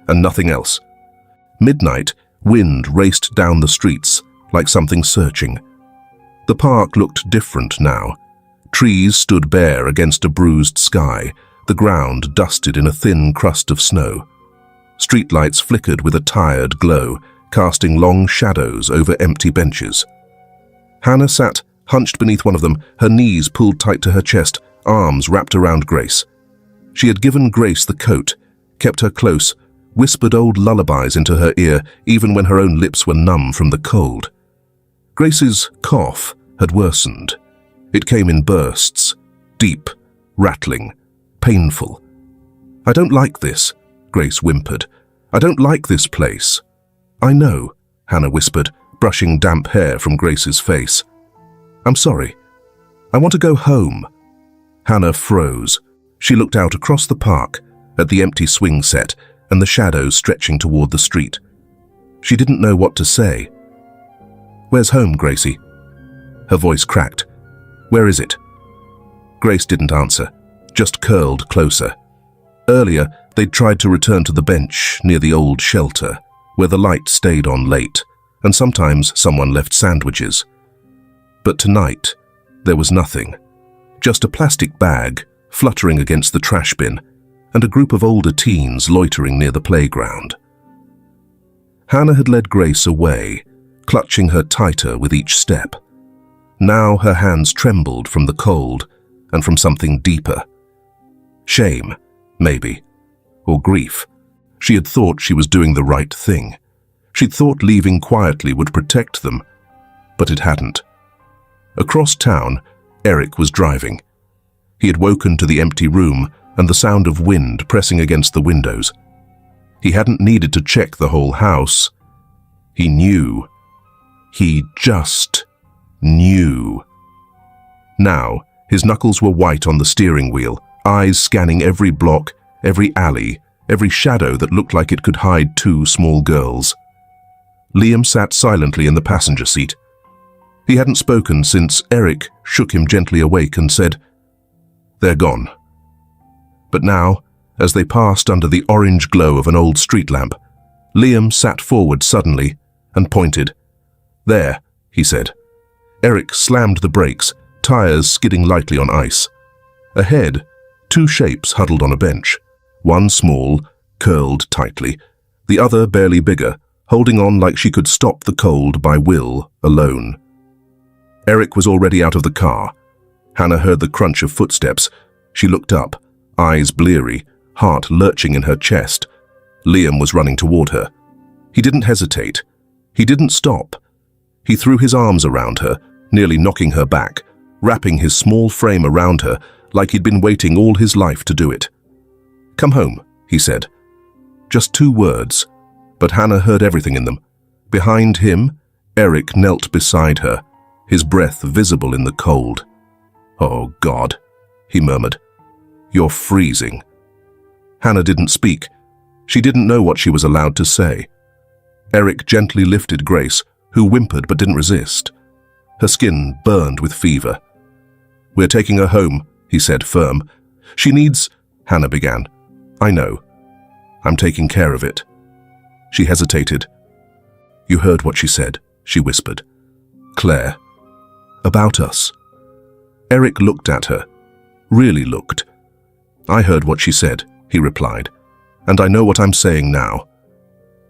And nothing else. Midnight, wind raced down the streets, like something searching. The park looked different now. Trees stood bare against a bruised sky, the ground dusted in a thin crust of snow. Streetlights flickered with a tired glow, casting long shadows over empty benches. Hannah sat hunched beneath one of them, her knees pulled tight to her chest, arms wrapped around Grace. She had given Grace the coat, kept her close, whispered old lullabies into her ear even when her own lips were numb from the cold. Grace's cough had worsened. It came in bursts, deep, rattling, painful. "I don't like this," Grace whimpered. "I don't like this place." "I know," Hannah whispered, brushing damp hair from Grace's face. "I'm sorry. I want to go home." Hannah froze. She looked out across the park, at the empty swing set and the shadows stretching toward the street. She didn't know what to say. "Where's home, Gracie?" Her voice cracked. "Where is it?" Grace didn't answer, just curled closer. Earlier, they'd tried to return to the bench near the old shelter, where the light stayed on late, and sometimes someone left sandwiches. But tonight, there was nothing. Just a plastic bag fluttering against the trash bin, and a group of older teens loitering near the playground. Hannah had led Grace away, clutching her tighter with each step. Now her hands trembled from the cold and from something deeper. Shame, maybe, or grief. She had thought she was doing the right thing. She'd thought leaving quietly would protect them, but it hadn't. Across town, Eric was driving. He had woken to the empty room and the sound of wind pressing against the windows. He hadn't needed to check the whole house. He knew. He just knew. Now, his knuckles were white on the steering wheel, eyes scanning every block, every alley, every shadow that looked like it could hide two small girls. Liam sat silently in the passenger seat. He hadn't spoken since Eric shook him gently awake and said, "They're gone." But now, as they passed under the orange glow of an old street lamp, Liam sat forward suddenly and pointed. "There," he said. Eric slammed the brakes, tires skidding lightly on ice. Ahead, two shapes huddled on a bench, one small, curled tightly, the other barely bigger, holding on like she could stop the cold by will alone. Eric was already out of the car. Hannah heard the crunch of footsteps. She looked up, eyes bleary, heart lurching in her chest. Liam was running toward her. He didn't hesitate. He didn't stop. He threw his arms around her, nearly knocking her back, wrapping his small frame around her like he'd been waiting all his life to do it. "Come home," he said. Just 2 words, but Hannah heard everything in them. Behind him, Eric knelt beside her, his breath visible in the cold. "Oh, God," he murmured. "You're freezing." Hannah didn't speak. She didn't know what she was allowed to say. Eric gently lifted Grace, who whimpered but didn't resist. Her skin burned with fever. "We're taking her home," he said, firm. "She needs—" Hannah began. "I know. I'm taking care of it." She hesitated. "You heard what she said," she whispered. "Claire. About us." Eric looked at her. Really looked. "I heard what she said," he replied. "And I know what I'm saying now.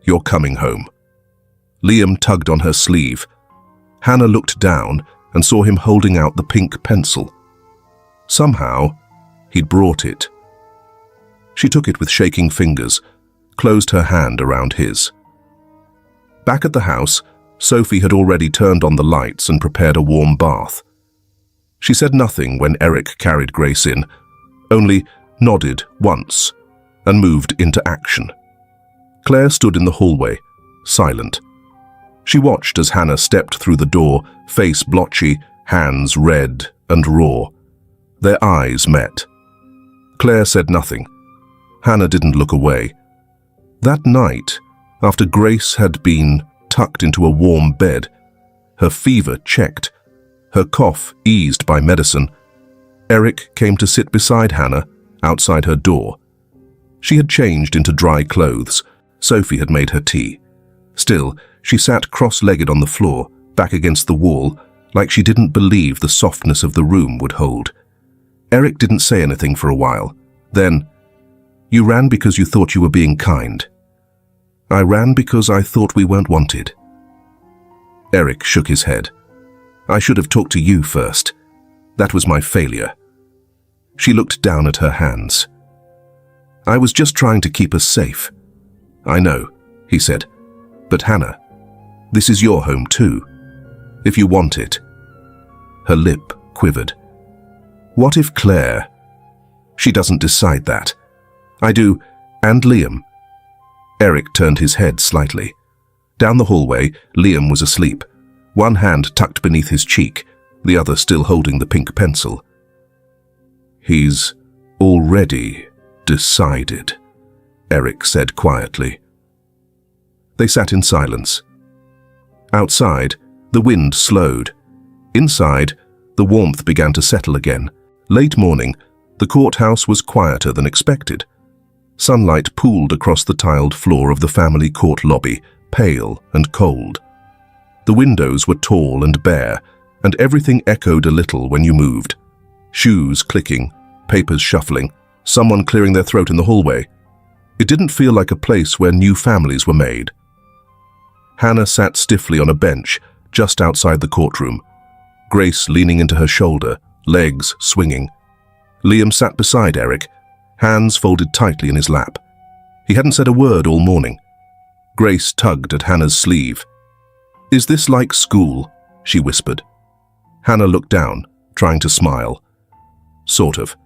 You're coming home." Liam tugged on her sleeve. Hannah looked down and saw him holding out the pink pencil. Somehow, he'd brought it. She took it with shaking fingers, closed her hand around his. Back at the house, Sophie had already turned on the lights and prepared a warm bath. She said nothing when Eric carried Grace in, only nodded once and moved into action. Claire stood in the hallway, silent. She watched as Hannah stepped through the door, face blotchy, hands red and raw. Their eyes met. Claire said nothing. Hannah didn't look away. That night, after Grace had been tucked into a warm bed, her fever checked, her cough eased by medicine, Eric came to sit beside Hannah outside her door. She had changed into dry clothes. Sophie had made her tea. Still, she sat cross-legged on the floor, back against the wall, like she didn't believe the softness of the room would hold. Eric didn't say anything for a while. Then, "You ran because you thought you were being kind." "I ran because I thought we weren't wanted." Eric shook his head. "I should have talked to you first. That was my failure." She looked down at her hands. "I was just trying to keep us safe." "I know," he said. "But Hannah, this is your home too. If you want it." Her lip quivered. "What if Claire—" "She doesn't decide that. I do, and Liam." Eric turned his head slightly. Down the hallway, Liam was asleep, one hand tucked beneath his cheek, the other still holding the pink pencil. "He's already decided," Eric said quietly. They sat in silence. Outside, the wind slowed. Inside, the warmth began to settle again. Late morning, the courthouse was quieter than expected. Sunlight pooled across the tiled floor of the family court lobby, pale and cold. The windows were tall and bare, and everything echoed a little when you moved. Shoes clicking, papers shuffling, someone clearing their throat in the hallway. It didn't feel like a place where new families were made. Hannah sat stiffly on a bench just outside the courtroom, Grace leaning into her shoulder, legs swinging. Liam sat beside Eric, hands folded tightly in his lap. He hadn't said a word all morning. Grace tugged at Hannah's sleeve. "Is this like school?" she whispered. Hannah looked down, trying to smile. "Sort of.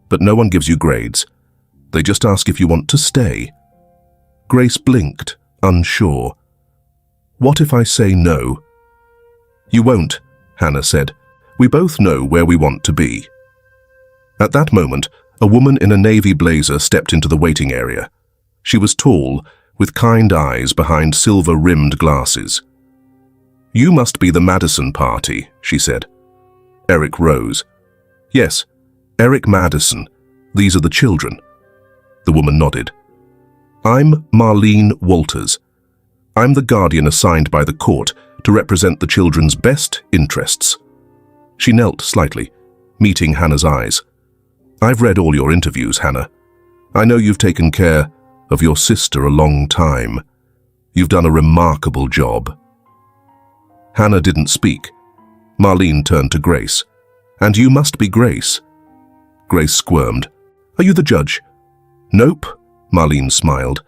But no one gives you grades. They just ask if you want to stay." Grace blinked, unsure. "What if I say no?" "You won't," Hannah said. "We both know where we want to be." At that moment, a woman in a navy blazer stepped into the waiting area. She was tall, with kind eyes behind silver-rimmed glasses. "You must be the Madison party," she said. Eric rose. "Yes, Eric Madison. These are the children." The woman nodded. "I'm Marlene Walters. I'm the guardian assigned by the court to represent the children's best interests." She knelt slightly, meeting Hannah's eyes. "I've read all your interviews, Hannah. I know you've taken care of your sister a long time. You've done a remarkable job." Hannah didn't speak. Marlene turned to Grace. "And you must be Grace." Grace squirmed. "Are you the judge?" "Nope," Marlene smiled.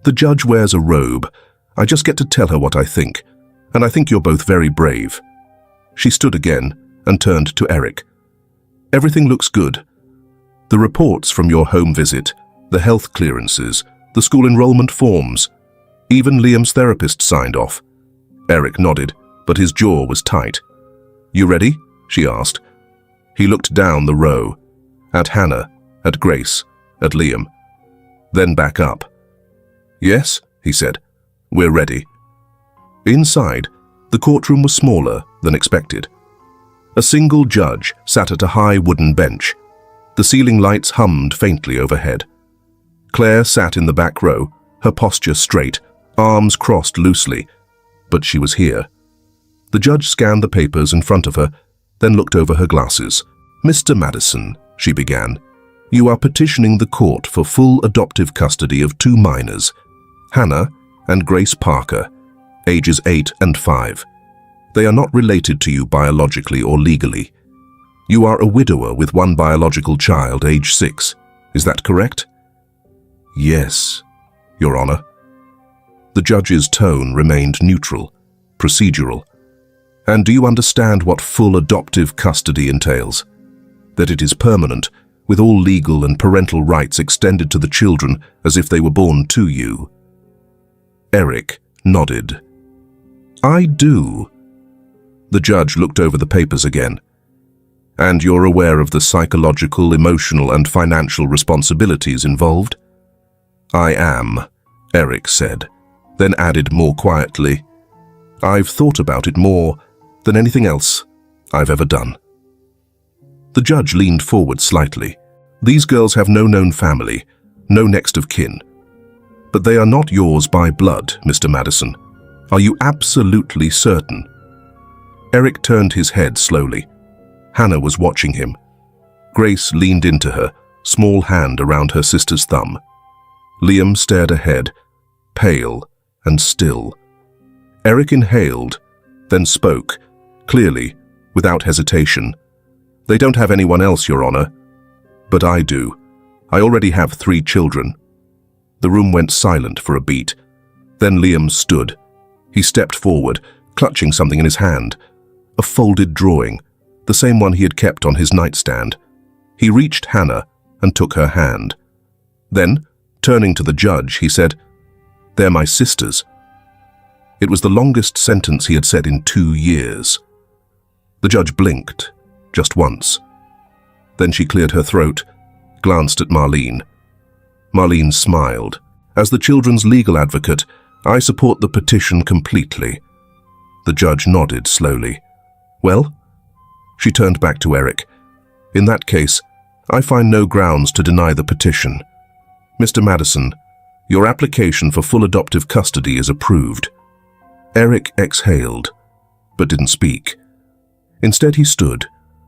"The judge wears a robe. I just get to tell her what I think, and I think you're both very brave." She stood again and turned to Eric. "Everything looks good. The reports from your home visit, the health clearances, the school enrollment forms. Even Liam's therapist signed off." Eric nodded, but his jaw was tight. "You ready?" she asked. He looked down the row, at Hannah, at Grace, at Liam, then back up. "Yes," he said. We're ready." Inside, the courtroom was smaller than expected. A single judge sat at a high wooden bench. The ceiling lights hummed faintly overhead. Claire sat in the back row, her posture straight, arms crossed loosely, but she was here. The judge scanned the papers in front of her, then looked over her glasses. "Mr. Madison," she began, "you are petitioning the court for full adoptive custody of 2 minors, Hannah and Grace Parker, ages 8 and 5. They are not related to you biologically or legally. You are a widower with 1 biological child, age 6. Is that correct?" "Yes, Your Honor." The judge's tone remained neutral, procedural. "And do you understand what full adoptive custody entails? That it is permanent, with all legal and parental rights extended to the children as if they were born to you?" Eric nodded. "I do." The judge looked over the papers again. "And you're aware of the psychological, emotional, and financial responsibilities involved?" "I am," Eric said, then added more quietly, "I've thought about it more than anything else I've ever done." The judge leaned forward slightly. "These girls have no known family, no next of kin. But they are not yours by blood, Mr. Madison. Are you absolutely certain?" Eric turned his head slowly. Hannah was watching him. Grace leaned into her, small hand around her sister's thumb. Liam stared ahead, pale and still. Eric inhaled, then spoke, clearly, without hesitation. "They don't have anyone else, Your Honor. But I do. I already have 3 children." The room went silent for a beat. Then Liam stood. He stepped forward, clutching something in his hand. A folded drawing, the same one he had kept on his nightstand. He reached Hannah and took her hand. Then, turning to the judge, he said, "They're my sisters." It was the longest sentence he had said in 2 years. The judge blinked, just once. Then she cleared her throat, glanced at Marlene. Marlene smiled. "As the children's legal advocate, I support the petition completely." The judge nodded slowly. "Well?" She turned back to Eric. "In that case, I find no grounds to deny the petition. Mr. Madison, your application for full adoptive custody is approved." Eric exhaled, but didn't speak. Instead, he stood,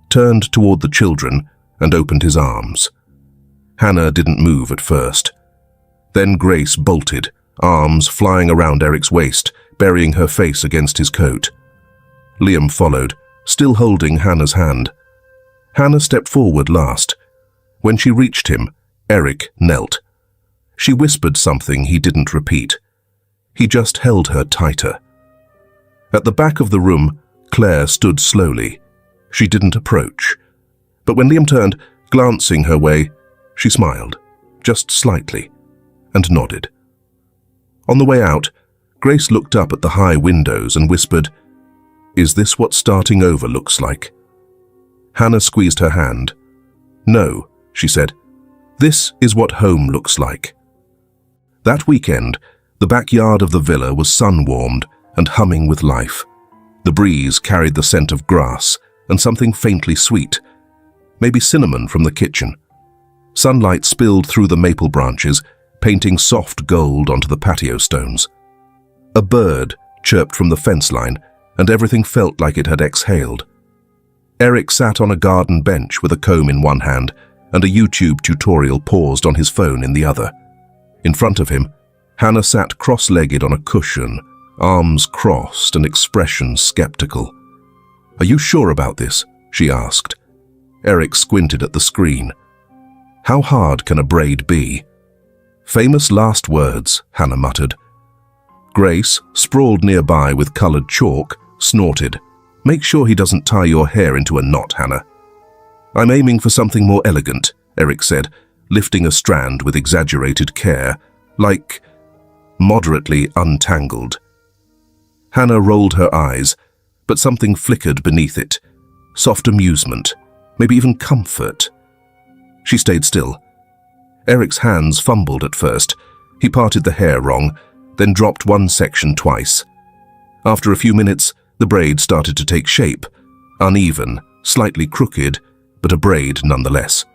turned toward the children, and opened his arms. Hannah didn't move at first. Then Grace bolted, arms flying around Eric's waist, burying her face against his coat. Liam followed, still holding Hannah's hand. Hannah stepped forward last. When she reached him, Eric knelt. She whispered something he didn't repeat. He just held her tighter. At the back of the room, Claire stood slowly. She didn't approach. But when Liam turned, glancing her way, she smiled, just slightly, and nodded. On the way out, Grace looked up at the high windows and whispered, "Is this what starting over looks like?" Hannah squeezed her hand. "No," she said. "This is what home looks like." That weekend, the backyard of the villa was sun-warmed and humming with life. The breeze carried the scent of grass and something faintly sweet, maybe cinnamon from the kitchen. Sunlight spilled through the maple branches, painting soft gold onto the patio stones. A bird chirped from the fence line, and everything felt like it had exhaled. Eric sat on a garden bench with a comb in one hand and a YouTube tutorial paused on his phone in the other. In front of him, Hannah sat cross-legged on a cushion, arms crossed and expression skeptical. "Are you sure about this?" she asked. Eric squinted at the screen. "How hard can a braid be?" "Famous last words," Hannah muttered. Grace, sprawled nearby with colored chalk, snorted. "Make sure he doesn't tie your hair into a knot, Hannah." "I'm aiming for something more elegant," Eric said, lifting a strand with exaggerated care, like moderately untangled. Hannah rolled her eyes, but something flickered beneath it. Soft amusement, maybe even comfort. She stayed still. Eric's hands fumbled at first. He parted the hair wrong, then dropped one section twice. After a few minutes, the braid started to take shape, uneven, slightly crooked, but a braid nonetheless.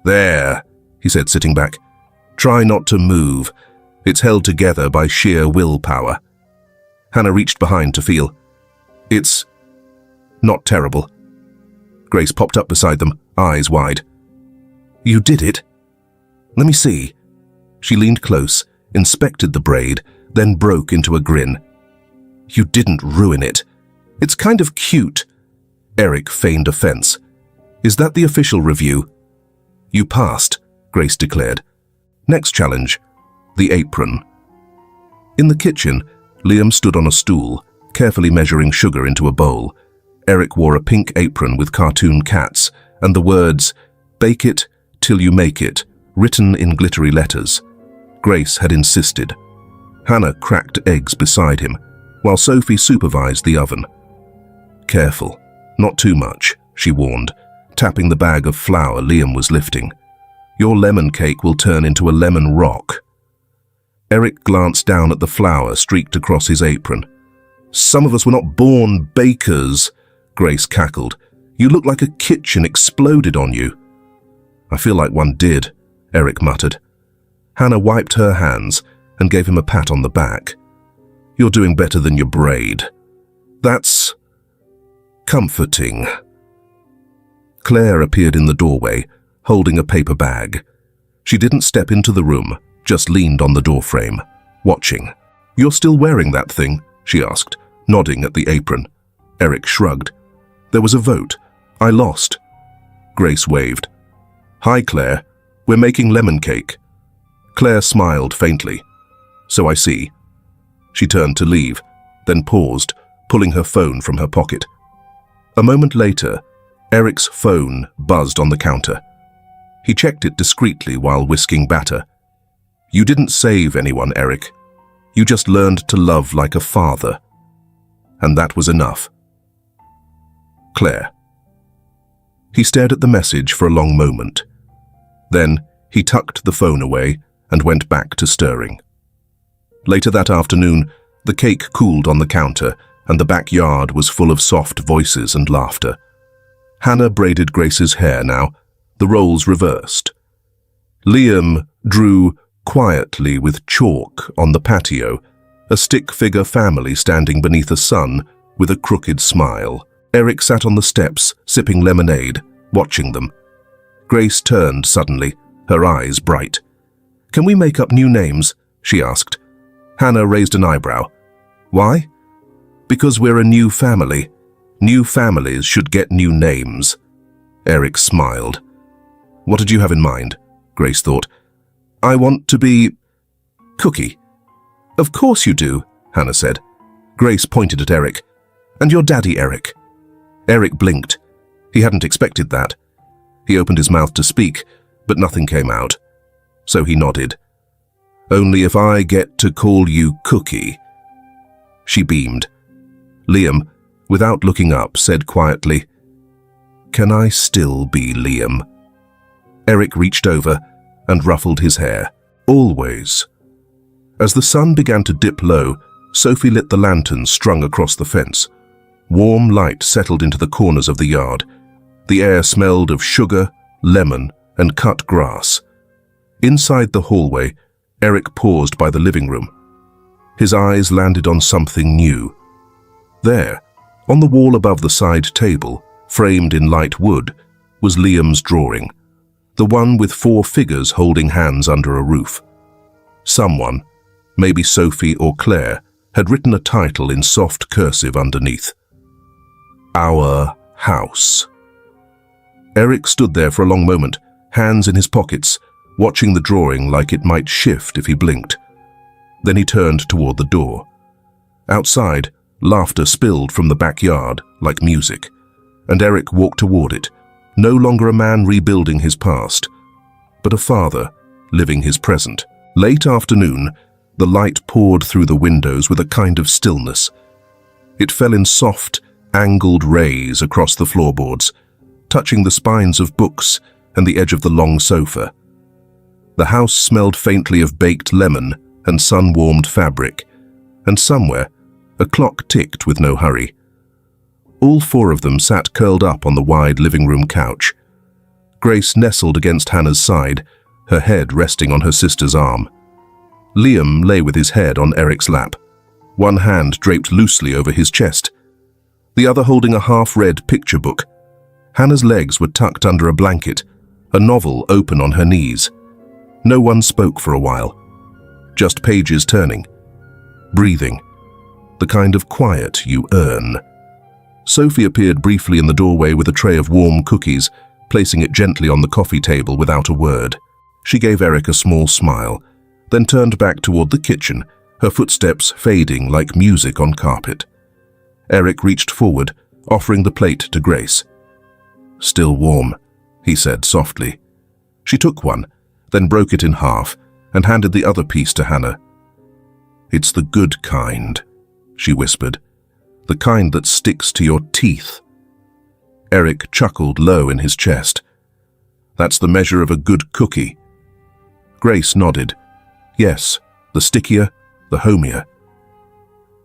"There," he said, sitting back. "Try not to move. It's held together by sheer willpower." Hannah reached behind to feel. "It's not terrible." Grace popped up beside them, eyes wide. "You did it? Let me see." She leaned close, inspected the braid, then broke into a grin. "You didn't ruin it. It's kind of cute." Eric feigned offense. "Is that the official review?" "You passed," Grace declared. "Next challenge, the apron." In the kitchen, Liam stood on a stool, carefully measuring sugar into a bowl. Eric wore a pink apron with cartoon cats and the words, "Bake it till you make it," written in glittery letters. Grace had insisted. Hannah cracked eggs beside him, while Sophie supervised the oven. "Careful, not too much," she warned, tapping the bag of flour Liam was lifting. "Your lemon cake will turn into a lemon rock." Eric glanced down at the flour streaked across his apron. "Some of us were not born bakers," Grace cackled. "You look like a kitchen exploded on you." "I feel like one did," Eric muttered. Hannah wiped her hands and gave him a pat on the back. "You're doing better than your braid. That's comforting." Claire appeared in the doorway, holding a paper bag. She didn't step into the room, just leaned on the doorframe, watching. "You're still wearing that thing?" she asked, nodding at the apron. Eric shrugged. "There was a vote. I lost." Grace waved. "Hi, Claire. We're making lemon cake." Claire smiled faintly. "So I see." She turned to leave, then paused, pulling her phone from her pocket. A moment later, Eric's phone buzzed on the counter. He checked it discreetly while whisking batter. "You didn't save anyone, Eric. You just learned to love like a father." And that was enough. Claire. He stared at the message for a long moment. Then he tucked the phone away and went back to stirring. Later that afternoon, the cake cooled on the counter and the backyard was full of soft voices and laughter. Hannah braided Grace's hair now, the roles reversed. Liam drew quietly with chalk on the patio, a stick-figure family standing beneath a sun with a crooked smile. Eric sat on the steps, sipping lemonade, watching them. Grace turned suddenly, her eyes bright. "Can we make up new names?" she asked. Hannah raised an eyebrow. "Why?" "Because we're a new family. New families should get new names." Eric smiled. "What did you have in mind?" Grace thought. "I want to be Cookie." "Of course you do," Hannah said. Grace pointed at Eric. "And your daddy, Eric." Eric blinked. He hadn't expected that. He opened his mouth to speak, but nothing came out. So he nodded. "Only if I get to call you Cookie." She beamed. Liam, without looking up, said quietly, "Can I still be Liam?" Eric reached over and ruffled his hair. "Always." As the sun began to dip low, Sophie lit the lantern strung across the fence. Warm light settled into the corners of the yard. The air smelled of sugar, lemon, and cut grass. Inside the hallway, Eric paused by the living room. His eyes landed on something new. There, on the wall above the side table, framed in light wood, was Liam's drawing, the one with 4 figures holding hands under a roof. Someone, maybe Sophie or Claire, had written a title in soft cursive underneath. Our House. Eric stood there for a long moment, hands in his pockets, watching the drawing like it might shift if he blinked. Then he turned toward the door. Outside, laughter spilled from the backyard like music, and Eric walked toward it, no longer a man rebuilding his past, but a father living his present. Late afternoon, the light poured through the windows with a kind of stillness. It fell in soft, angled rays across the floorboards, touching the spines of books and the edge of the long sofa. The house smelled faintly of baked lemon and sun-warmed fabric, and somewhere a clock ticked with no hurry. All four of them sat curled up on the wide living room couch. Grace nestled against Hannah's side, her head resting on her sister's arm. Liam lay with his head on Eric's lap, one hand draped loosely over his chest, the other holding a half-read picture book. Hannah's legs were tucked under a blanket, a novel open on her knees. No one spoke for a while, just pages turning, breathing, the kind of quiet you earn. Sophie appeared briefly in the doorway with a tray of warm cookies, placing it gently on the coffee table without a word. She gave Eric a small smile, then turned back toward the kitchen, her footsteps fading like music on carpet. Eric reached forward, offering the plate to Grace. "Still warm," he said softly. She took one, then broke it in half and handed the other piece to Hannah. "It's the good kind," she whispered, "the kind that sticks to your teeth." Eric chuckled low in his chest. "That's the measure of a good cookie." Grace nodded. Yes, the stickier, the homier.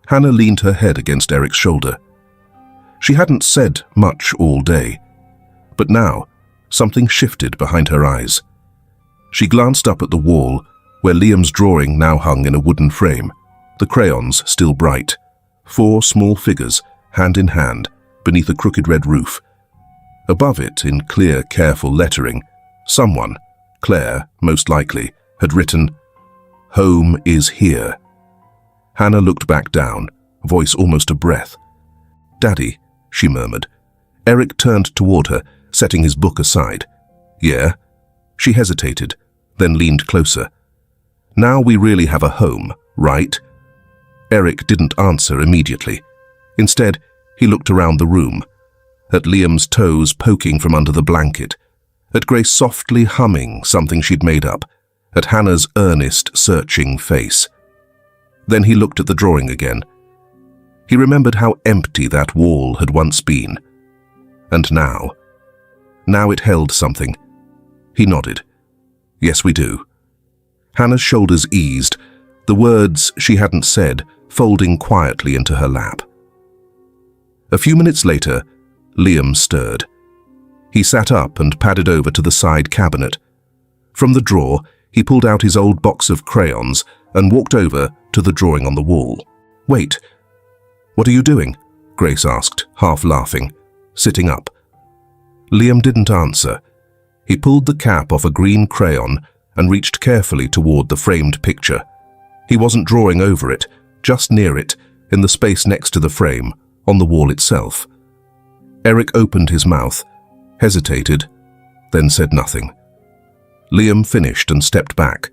Hannah leaned her head against Eric's shoulder. She hadn't said much all day, but now something shifted behind her eyes. She glanced up at the wall, where Liam's drawing now hung in a wooden frame, the crayons still bright. 4 small figures, hand in hand, beneath a crooked red roof. Above it, in clear, careful lettering, someone, Claire, most likely, had written, "Home is here." Hannah looked back down, voice almost a breath. "Daddy," she murmured. Eric turned toward her, setting his book aside. "Yeah?" She hesitated, then leaned closer. "Now we really have a home, right?" Eric didn't answer immediately. Instead, he looked around the room, at Liam's toes poking from under the blanket, at Grace softly humming something she'd made up, at Hannah's earnest, searching face. Then he looked at the drawing again. He remembered how empty that wall had once been. And now it held something. He nodded. "Yes, we do." Hannah's shoulders eased, the words she hadn't said folding quietly into her lap. A few minutes later, Liam stirred. He sat up and padded over to the side cabinet. From the drawer, he pulled out his old box of crayons and walked over to the drawing on the wall. "Wait, what are you doing?" Grace asked, half laughing, sitting up. Liam didn't answer. He pulled the cap off a green crayon and reached carefully toward the framed picture. He wasn't drawing over it, just near it, in the space next to the frame, on the wall itself. Eric opened his mouth, hesitated, then said nothing. Liam finished and stepped back.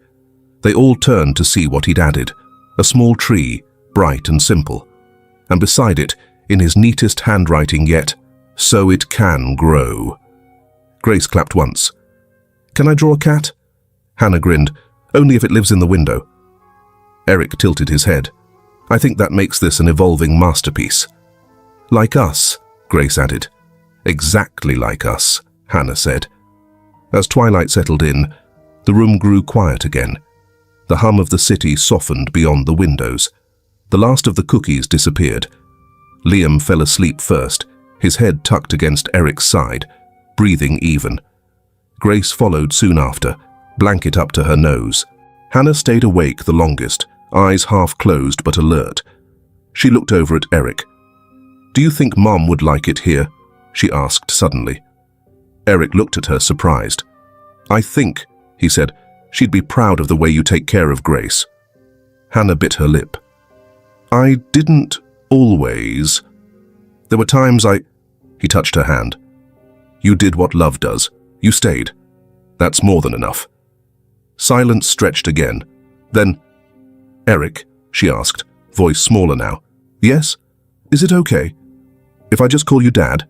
They all turned to see what he'd added, a small tree, bright and simple, and beside it, in his neatest handwriting yet, "So it can grow." Grace clapped once. "Can I draw a cat?" Hannah grinned. "Only if it lives in the window." Eric tilted his head. "I think that makes this an evolving masterpiece." "Like us," Grace added. "Exactly like us," Hannah said. As twilight settled in, the room grew quiet again. The hum of the city softened beyond the windows. The last of the cookies disappeared. Liam fell asleep first, his head tucked against Eric's side, breathing even. Grace followed soon after, blanket up to her nose. Hannah stayed awake the longest, eyes half closed but alert. She looked over at Eric. "Do you think Mom would like it here?" she asked suddenly. Eric looked at her, surprised. "I think," he said, "she'd be proud of the way you take care of Grace." Hannah bit her lip. "I didn't always. There were times He touched her hand. "You did what love does. You stayed. That's more than enough." Silence stretched again. Then, "Eric," she asked, voice smaller now. "Yes? Is it okay if I just call you Dad?"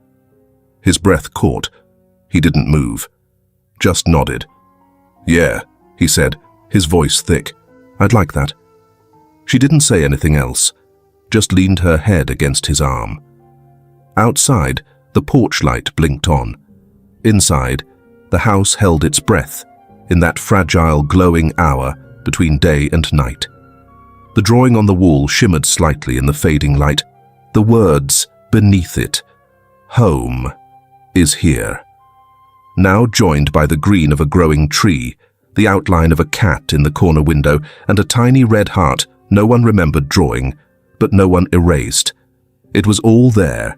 His breath caught. He didn't move, just nodded. "Yeah," he said, his voice thick. "I'd like that." She didn't say anything else, just leaned her head against his arm. Outside, the porch light blinked on. Inside, the house held its breath in that fragile, glowing hour between day and night. The drawing on the wall shimmered slightly in the fading light. The words beneath it, "Home is here." Now joined by the green of a growing tree, the outline of a cat in the corner window, and a tiny red heart no one remembered drawing, but no one erased. It was all there,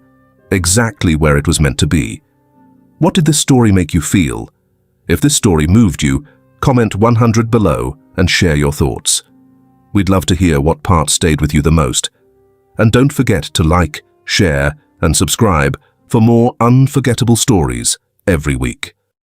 exactly where it was meant to be. What did this story make you feel? If this story moved you, comment 100 below and share your thoughts. We'd love to hear what part stayed with you the most. And don't forget to like, share, and subscribe for more unforgettable stories every week.